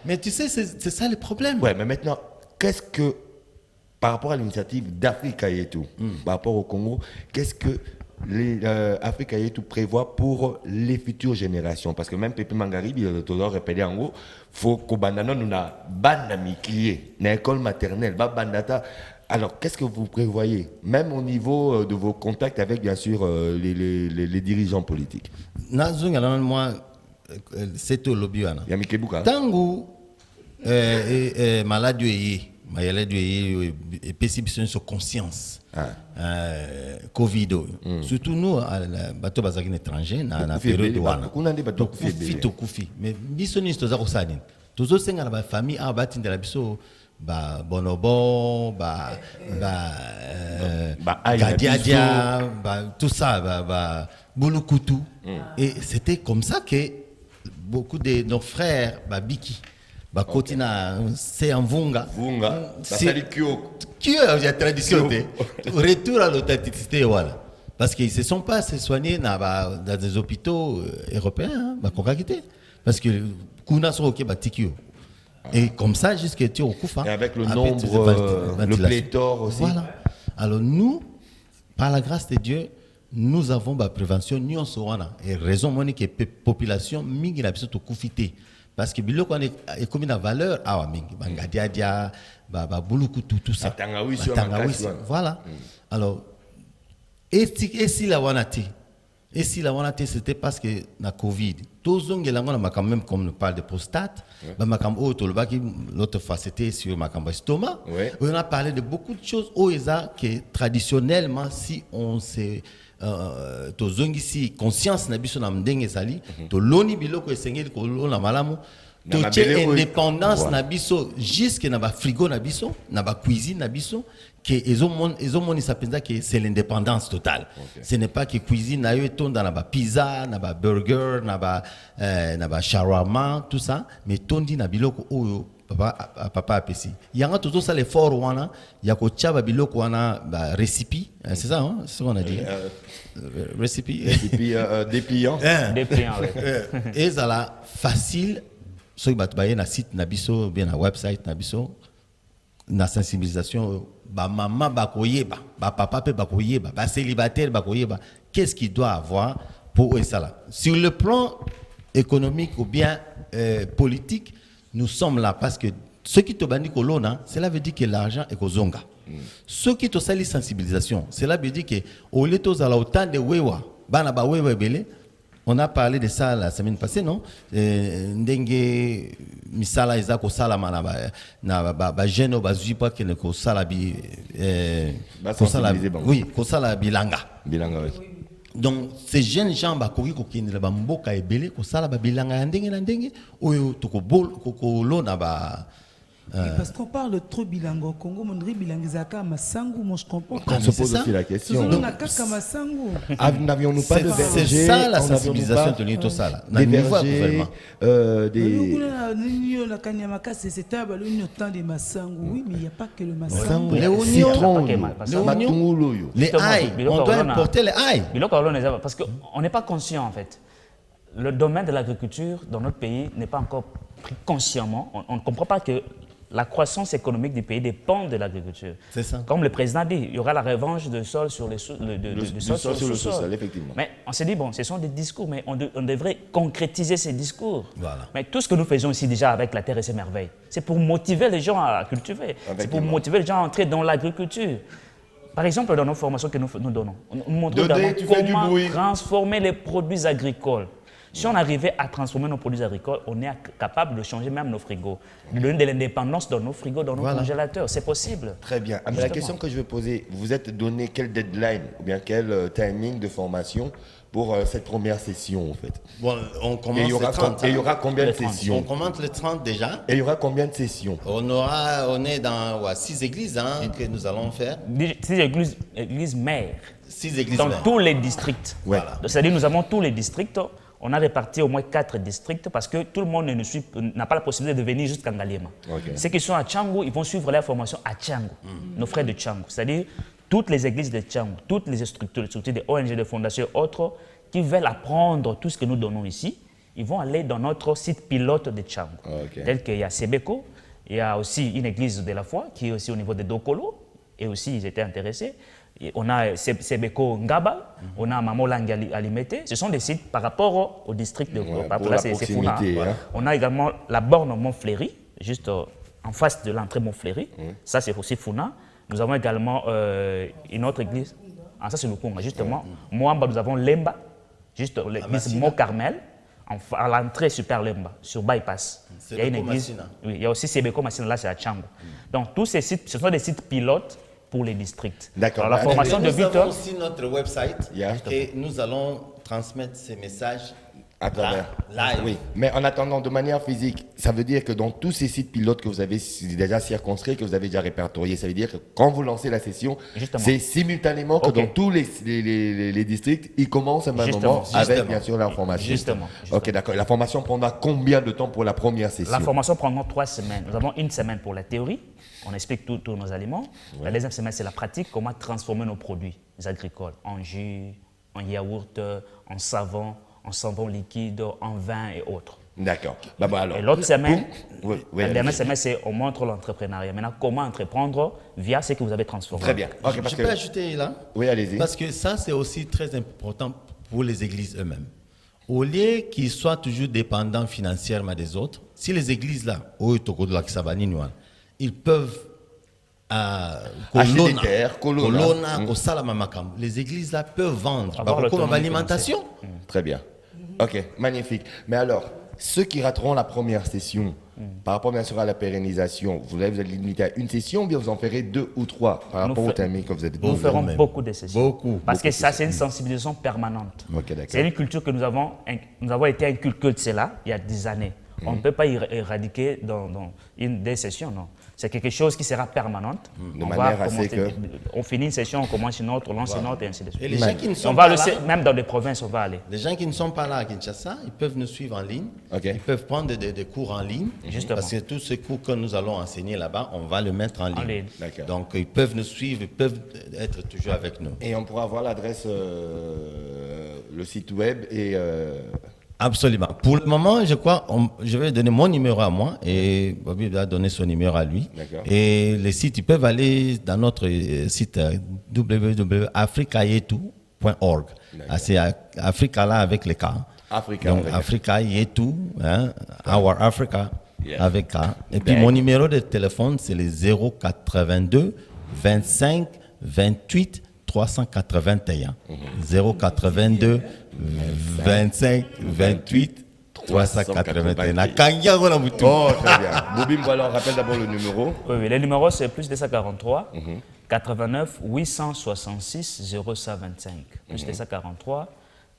S4: Mais tu sais, c'est ça le problème.
S2: Ouais, mais maintenant, qu'est-ce que, par rapport à l'initiative d'Africa et tout, par rapport au Congo, qu'est-ce que Africa et tout prévoit pour les futures générations? Parce que même Pépé Mangari, il doit répéter en gros, faut qu'au bandana nous na bandami qui est dans l'école maternelle, bandata. Alors, qu'est-ce que vous prévoyez, même au niveau de vos contacts avec, bien sûr, les dirigeants politiques?
S4: Moi, c'est au lobby. Tango, maladie, et pessimiste sur conscience. Covid. Surtout nous, bateau bazaki étranger, na période wana. Koufi. Mais bisoni to zako sani. Tozo senga la famille a batin de la biso bonobo gadiadia tout ça bulukutu. Et c'était comme ça que beaucoup de nos frères biki Bakotina, c'est en Vunga.
S2: C'est
S4: la tradition. Retour à l'authenticité, voilà. Parce qu'ils ne se sont pas soignés dans des hôpitaux européens, parce que Kuna sont ok Batikio. Et comme ça, jusqu'à tu au Koufa.
S2: Et avec le nombre, le pléthore aussi.
S4: Voilà. Alors nous, par la grâce de Dieu, nous avons la prévention, nous sommes et raison moi que population mingi na biso to kufité. Parce que biloko est comme une valeur awa mingi bangadiadia buluku tout ça
S2: Tangawi
S4: voilà. Alors Et si la wanati, c'était parce que la Covid. Tous les gens quand même comme on parle de prostate, l'autre fois c'était sur ma estomac. On a parlé de beaucoup de choses que traditionnellement si on se si conscience na biso na ndenge ezali, to loni biloko esengeli ko lona malamu. Toche indépendance na biso jusque na ba frigo na biso na ba cuisine na biso que ezomoni ça pensa que c'est l'indépendance totale. Ce n'est pas que cuisine na yo ton dans na ba pizza na ba burger na ba shawarma tout ça mais tondi na biloko oyo papa apesi yanga toto ça l'effort wana ya ko tchaba biloko wana ba recipe c'est ça hein c'est ce qu'on a dit recipe
S2: dépliant
S4: et ça la facile. So batbaye na site na biso bien na website na biso na sensibilisation ba maman ba koyeba ba papa pe ba koyeba ba célibataire ba koyeba qu'est-ce qu'il doit avoir pour ça là sur le plan économique ou bien politique nous sommes là parce que ce qui te bandi kolona cela veut dire que l'argent est kozonga ce qui te sali sensibilisation cela veut dire que au lieu de la autant de wewa bana ba wewa belé. On a parlé de ça la semaine passée, non? Ndenge misala izako sala na ba jeune bazui pas que ne ko sala bi oui, ko sala bilanga.
S2: Bilanga oui.
S4: Donc ces jeunes gens ba koki ko kindi ba mboka ebele ko sala ba bilanga ndenge na ndenge oyo to ko bol ko lona ba
S1: parce qu'on parle de trop bilingue au Congo, mon riz bilingue zaka masangu, moi je comprends.
S2: On se pose aussi la question. N'avions-nous pas de verger?
S4: C'est ça la sensibilisation de l'État ça là.
S2: Des vergers,
S1: des masangu, oui, mais il n'y a pas que le masangu.
S4: Les oignons, les ail, on doit importer les ail.
S3: Parce qu'on n'est pas conscient en fait. Le domaine de l'agriculture dans notre pays n'est pas encore pris consciemment. On ne comprend pas que la croissance économique du pays dépend de l'agriculture.
S4: C'est ça.
S3: Comme le président dit, il y aura la revanche de sol sur le sol,
S2: sur le sol, effectivement.
S3: Mais on s'est dit, bon, ce sont des discours, mais on devrait concrétiser ces discours.
S4: Voilà.
S3: Mais tout ce que nous faisons ici déjà avec la terre et ses merveilles, c'est pour motiver les gens à cultiver. C'est pour motiver les gens à entrer dans l'agriculture. Par exemple, dans nos formations que nous donnons, nous montrons comment transformer les produits agricoles. Si on arrivait à transformer nos produits agricoles, on est capable de changer même nos frigos, de donner de l'indépendance dans nos frigos, dans nos congélateurs. C'est possible.
S2: Très bien. Mais la question que je vais poser, vous êtes donné quel deadline ou bien quel timing de formation pour cette première session en fait?
S4: Bon, on commence le 30.
S2: Et il y aura combien de sessions?
S4: On commence le 30 déjà.
S2: Et il y aura combien de sessions?
S4: On est dans 6 églises que nous allons faire.
S3: 6 églises mères.
S4: 6 églises
S3: dans
S4: mères.
S3: Tous les districts.
S2: Voilà.
S3: C'est-à-dire nous avons tous les districts. On a réparti au moins 4 districts parce que tout le monde n'a pas la possibilité de venir jusqu'à Ngaliema.
S2: Okay.
S3: Ceux qui sont à Tchangou, ils vont suivre la formation à Tchangou, nos frères de Tchangou. C'est-à-dire toutes les églises de Tchangou, toutes les structures des ONG, des fondations et autres qui veulent apprendre tout ce que nous donnons ici, ils vont aller dans notre site pilote de Tchangou.
S2: Okay.
S3: Tel qu'il y a Sebeko, il y a aussi une église de la foi qui est aussi au niveau de Dokolo, et aussi ils étaient intéressés. Et on a Sebeko Ngaba, on a Mamolangi Alimete. Ce sont des sites par rapport au district de
S2: là, c'est Funa. Hein.
S3: On a également la borne Montfléry, juste en face de l'entrée Montfléry. Ça, c'est aussi Funa. Nous avons également une autre église. Ah, ça, c'est le Congo, justement. Moamba, nous avons Lemba, juste l'église Mont-Carmel, à l'entrée Super Lemba, sur Bypass. Il y a une église. Oui, il y a aussi Sebeko Massina, là, c'est à Tchangou. Donc, tous ces sites, ce sont des sites pilotes pour les districts.
S2: D'accord.
S3: Alors, la formation de 8 heures.
S4: Nous avons aussi notre website et nous allons transmettre ces messages
S2: à travers.
S4: Live.
S2: Oui, mais en attendant, de manière physique, ça veut dire que dans tous ces sites pilotes que vous avez déjà circonscrits, que vous avez déjà répertoriés, ça veut dire que quand vous lancez la session, c'est simultanément que dans tous les districts, ils commencent à un moment avec bien sûr la formation.
S3: Justement.
S2: Ok, d'accord. La formation prendra combien de temps pour la première session?
S3: La formation prendra 3 semaines. Nous avons une semaine pour la théorie. On explique tous nos aliments. Ouais. La deuxième semaine, c'est la pratique, comment transformer nos produits agricoles en jus, en yaourt, en savon liquide, en vin et autres.
S2: D'accord. Bah, alors,
S3: et l'autre semaine, la dernière semaine, c'est on montre l'entrepreneuriat. Maintenant, comment entreprendre via ce que vous avez transformé.
S2: Très bien. Okay,
S4: je peux ajouter là?
S2: Oui, allez-y.
S4: Parce que ça, c'est aussi très important pour les églises eux-mêmes. Au lieu qu'ils soient toujours dépendants financièrement des autres, si les églises là, ils peuvent
S2: Acheter des terres,
S4: Colonna, Kosalama Makam. Les églises là peuvent vendre. Comme alimentation.
S2: Très bien. Ok, magnifique. Mais alors, ceux qui rateront la première session, par rapport bien sûr à la pérennisation, vous allez limiter à une session ou bien vous en ferez 2 ou 3 par rapport au timing que vous êtes donné?
S3: Nous ferons beaucoup de sessions.
S4: Beaucoup.
S3: Parce que ça, c'est une sensibilisation permanente.
S2: Ok, d'accord.
S3: C'est une culture que nous avons été inculqués de cela il y a des années. On ne peut pas éradiquer dans des sessions, non. C'est quelque chose qui sera permanente.
S2: De manière à ce que...
S3: On finit une session, on commence une autre, on lance une autre et ainsi de suite.
S4: Et les gens qui ne sont
S3: On va
S4: pas
S3: le
S4: là,
S3: même dans les provinces, on va aller.
S4: les gens qui ne sont pas là à Kinshasa, ils peuvent nous suivre en ligne.
S2: Ok.
S4: Ils peuvent prendre des cours en ligne.
S3: Justement.
S4: Parce que tous ces cours que nous allons enseigner là-bas, on va le mettre en ligne.
S3: ligne.
S2: D'accord.
S4: Donc, ils peuvent nous suivre, ils peuvent être toujours avec nous.
S2: Et on pourra voir l'adresse, le site web et...
S4: Absolument. Pour le moment, je crois, je vais donner mon numéro à moi et Bobby va donner son numéro à lui.
S2: D'accord.
S4: Et les sites, ils peuvent aller dans notre site www.africayetu.org. C'est Africa là avec les K.
S2: Africa.
S4: Donc,
S2: avec-
S4: Africa Yetu, Our Africa
S2: Yeah.
S4: avec K. Et puis, mon numéro de téléphone, c'est le 082 25 28 381. 082 25 28 381. Na Kanya, voilà, Moutou.
S2: Oh, très bien. Bobim, voilà, on rappelle d'abord le numéro.
S3: Oui, le numéro, c'est plus 243 89 866 0125. Plus 243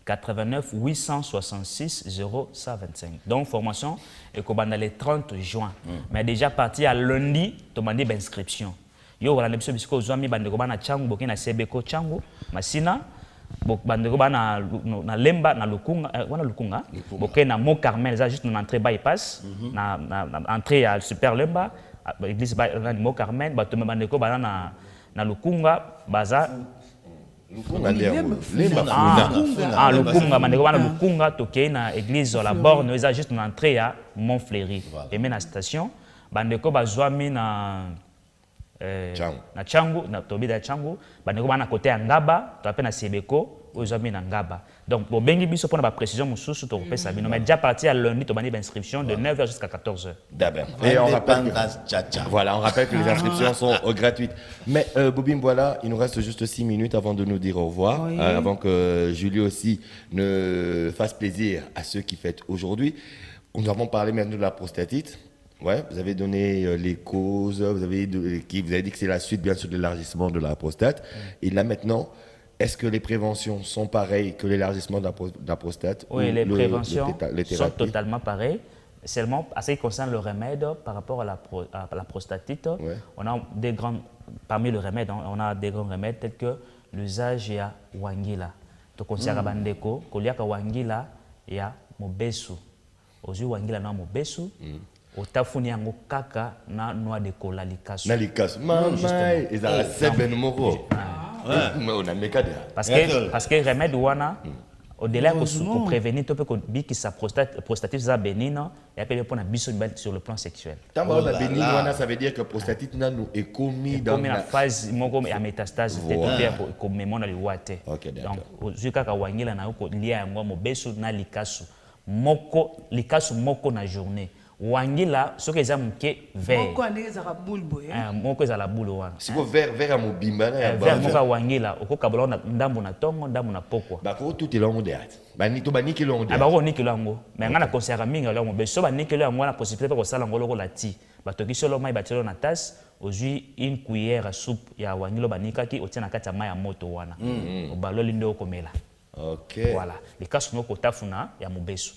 S3: 89 866 0125. Donc, formation, et qu'on le 30 juin. Mais déjà parti à lundi, tu m'as dit l'inscription. Yo, voilà, les bisco zami bandeko bana changu bokena sebeko changu masina bandeko bana na lemba na lukunga wana lukunga bokena Mont Carmel ça juste une entrée bypass na entrée à super lemba église na Mont Carmel bato bandeko bana na lukunga baza
S2: Lukunga.
S3: lukunga bandeko bana lukunga tokei na église la borne ça juste une entrée à Montfleury et même la station bandeko bazwami na na changu na tobida changu bandeko bana côté ya ngaba to appelle na sebeko ozami na ngaba donc bo bengi biso pona ba précision mususu to pesa bino mais déjà parti à lundi to bani inscription de 9h jusqu'à 14h.
S2: D'accord. Et on rappelle voilà, on rappelle que les inscriptions sont gratuites. Mais Bobim, voilà, il nous reste juste 6 minutes avant de nous dire au revoir,
S1: Oui.
S2: avant que Julie aussi ne fasse plaisir à ceux qui fêtent aujourd'hui. Nous avons parlé maintenant de la prostatite. Ouais, vous avez donné les causes, vous avez dit que c'est la suite bien sûr de l'élargissement de la prostate. Et là maintenant, est-ce que les préventions sont pareilles que l'élargissement de la prostate?
S3: Oui, les préventions
S2: les
S3: sont
S2: thérapies?
S3: totalement pareilles. Seulement, à ce qui concerne le remède par rapport à la prostatite,
S2: Ouais.
S3: on a des grands, parmi le remède, on a des grands remèdes tels que l'usage de wangila. To conseille bandeko, koliaka wangila ya mobesu. Ozu wangila na mobesu. Otafuni yango kaka na noix de cola likasu.
S2: Na likasu. Mamai, ils ont 7 numéros. On a mécadé.
S3: Parce que remède wana au-delà de prévenir tout peu que sa prostatite ça bénigne et puis pour na biso sur le plan sexuel.
S2: Tant que la bénigne, ça veut dire que prostatite nous est commis dans
S3: la phase moko ya métastase peut-être comme mémoire le wate. Donc jusqu'à ka wangila na ko lia yango mobesu na likasu moko likasu moko na journée. Wangila soki eza muke vert
S1: moko aneza ka boule boye
S3: moko eza la boule wana
S2: siko vert à mobimba na ya
S3: vert moko wangila okokabola na ndambo na tongo ndambo na pokwa
S2: ba ko tout est longo de at bani to bani ki longo de
S3: ba ko ni kilango mais ngana conseiller mingi la mo beso ba ni kilango na possibilité ko sala ngolo ko lati ba toki solo mai ba telo na tasse ozui une cuillère à soupe ya wangilo banika ki otia na kati ya mai ya moto wana obaloli ndo komela.
S2: Ok.
S3: Voilà. Les cas sont au tafuna et à Mobesu.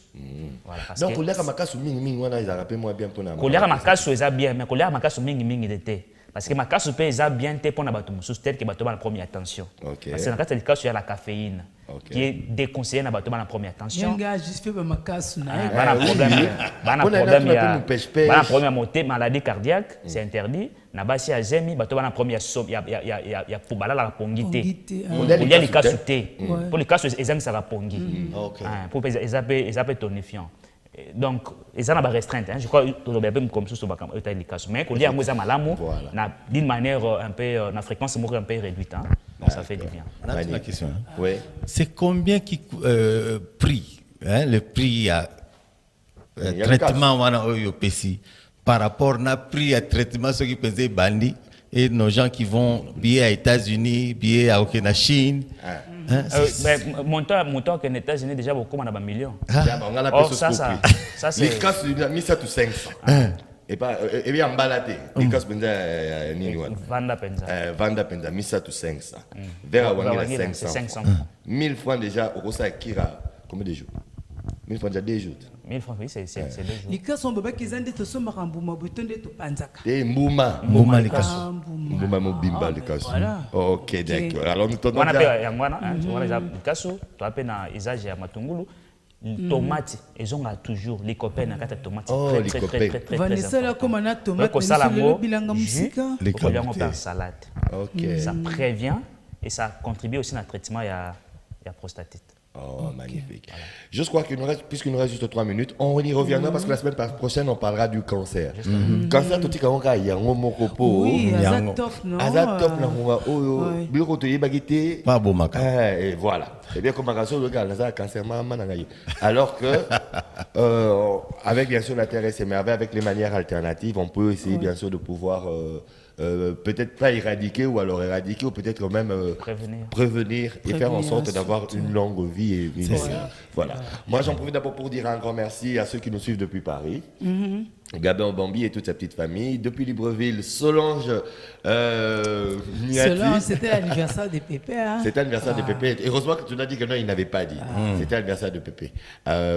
S3: Voilà.
S2: Donc, il y a des cas mingi wana ils rappellent moi bien pour na.
S3: Il y a des cas bien, mais il y a des cas mingi de thé. Parce que ma cas peut être bien thé pour na bateau sous tête que bateau la première attention.
S2: Ok.
S3: Parce que dans le cas il y a la caféine qui est déconseillée na bateau la première attention.
S1: Yenga juste fait ma casse na.
S3: Bana problème monter maladie cardiaque, c'est interdit. Na basi ya zemi bateau bana première somme ya pour bala la pongité. Pour les cas sauté. Pour les cas ezangi ça va pongi. Pour les appels tonifiants. Donc, ils ont des restreintes. Je crois que nous comme ça, mais qu'on dit à Moussa Malamou, d'une manière un peu, la fréquence est un peu réduite. Donc, ça fait du bien.
S4: La question.
S2: Oui.
S4: C'est combien qui prix, le prix à traitement au PC par rapport au prix à traitement ce qui pesait bandi et nos gens qui vont billets aux États-Unis, billets à Chine.
S3: Montant qu'en États-Unis déjà beaucoup on a millions. Ça c'est.
S2: Les cas mis ça tout 500. Et bien en baladé. Les cas Vanda Penza mis ça tout 500. Vers Wangila 500. 1000 francs déjà au Rosa Kira. Combien de jours? 1000 francs déjà 2 jours.
S3: 1000 francs, oui, c'est 2 jours.
S1: Les cas sont bébés qui ont des tossons marambuma, bouton de Panzaka.
S2: Et Mouma.
S4: Mouma les cas.
S2: Mouma Mobimba les cas. Ok, d'accord. Alors nous tournons.
S3: On appelle Yangwana, on les a Kasso, tu appelles dans Isage à Matungulu. Tomates, ils ont toujours les copains dans la tomate.
S2: Oh, les copains.
S1: Vanessa là comme on a tomate,
S3: on a le
S1: bilan musique.
S3: Les copains on fait salade.
S2: Ok.
S3: Ça prévient et ça contribue aussi dans le traitement il y a prostatite.
S2: Oh, magnifique. Je crois qu'il nous reste, puisqu'il nous reste juste 3 minutes, on y reviendra parce que la semaine prochaine, on parlera du cancer. Cancer, tout est il y a un mot
S1: oui, Azatop, non?
S2: Azatop, bureau de bagité.
S4: Pas beau maca.
S2: Et voilà. Et bien, comme un le gars, le cancer, alors que, avec bien sûr la Terre et ses merveilles, avec les manières alternatives, on peut essayer bien sûr de pouvoir. Peut-être pas éradiquer ou alors éradiquer ou peut-être même prévenir et faire en sorte d'avoir une longue vie et une voilà. Moi j'en profite d'abord pour dire un grand merci à ceux qui nous suivent depuis Paris. Gabin Bambi et toute sa petite famille. Depuis Libreville, Solange Niati.
S1: Solange, c'était l'anniversaire de Pépé. Hein?
S2: C'était l'anniversaire de Pépé. Heureusement que tu n'as dit que non, il n'avait pas dit. C'était l'anniversaire de Pépé.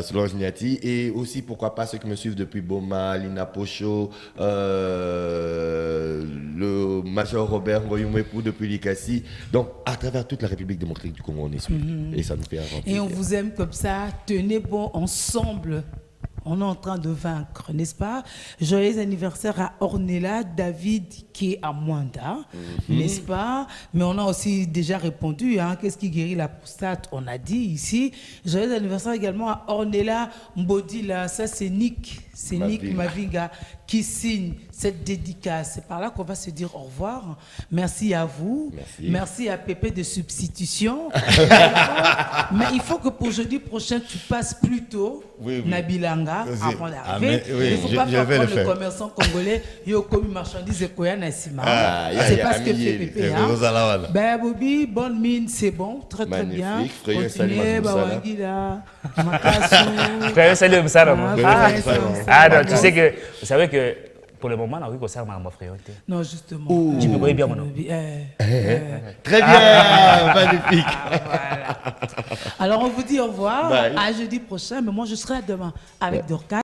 S2: Solange Niati. Et aussi, pourquoi pas, ceux qui me suivent depuis Boma, Lina Pocho, le Major Robert Ngoyumepou depuis Likasi. Donc, à travers toute la République démocratique du Congo, on est suivi. Et ça nous fait un grand plaisir.
S1: Et on vous aime comme ça. Tenez bon ensemble. On est en train de vaincre, n'est-ce pas? Joyeux anniversaire à Ornella David qui est à Mwanda, n'est-ce pas? Mais on a aussi déjà répondu, hein, qu'est-ce qui guérit la prostate? On a dit ici. Joyeux anniversaire également à Ornella Mbodila, ça c'est Nick Mavinga qui signe cette dédicace. C'est par là qu'on va se dire au revoir. Merci à vous. Merci à Pépé de substitution. Mais il faut que pour jeudi prochain, tu passes plus tôt, Nabilanga, avant d'arriver. Il ne faut pas faire comme le commerçant congolais, il y a comme marchandise et koya nassima. C'est pas ce que fait Pépé. Ben Bobby, bonne mine, c'est bon, très très bien. Continuez, Bawangila, Makassou.
S3: Frère, salut, ah non, tu sais que, vous savez que pour le moment, on a vu qu'on sert à ma frère.
S1: Non, justement.
S3: Tu me connais bien, mon nom.
S2: Très bien, magnifique.
S1: Voilà. Alors, on vous dit au revoir à jeudi prochain, mais moi, je serai demain avec Dorcas.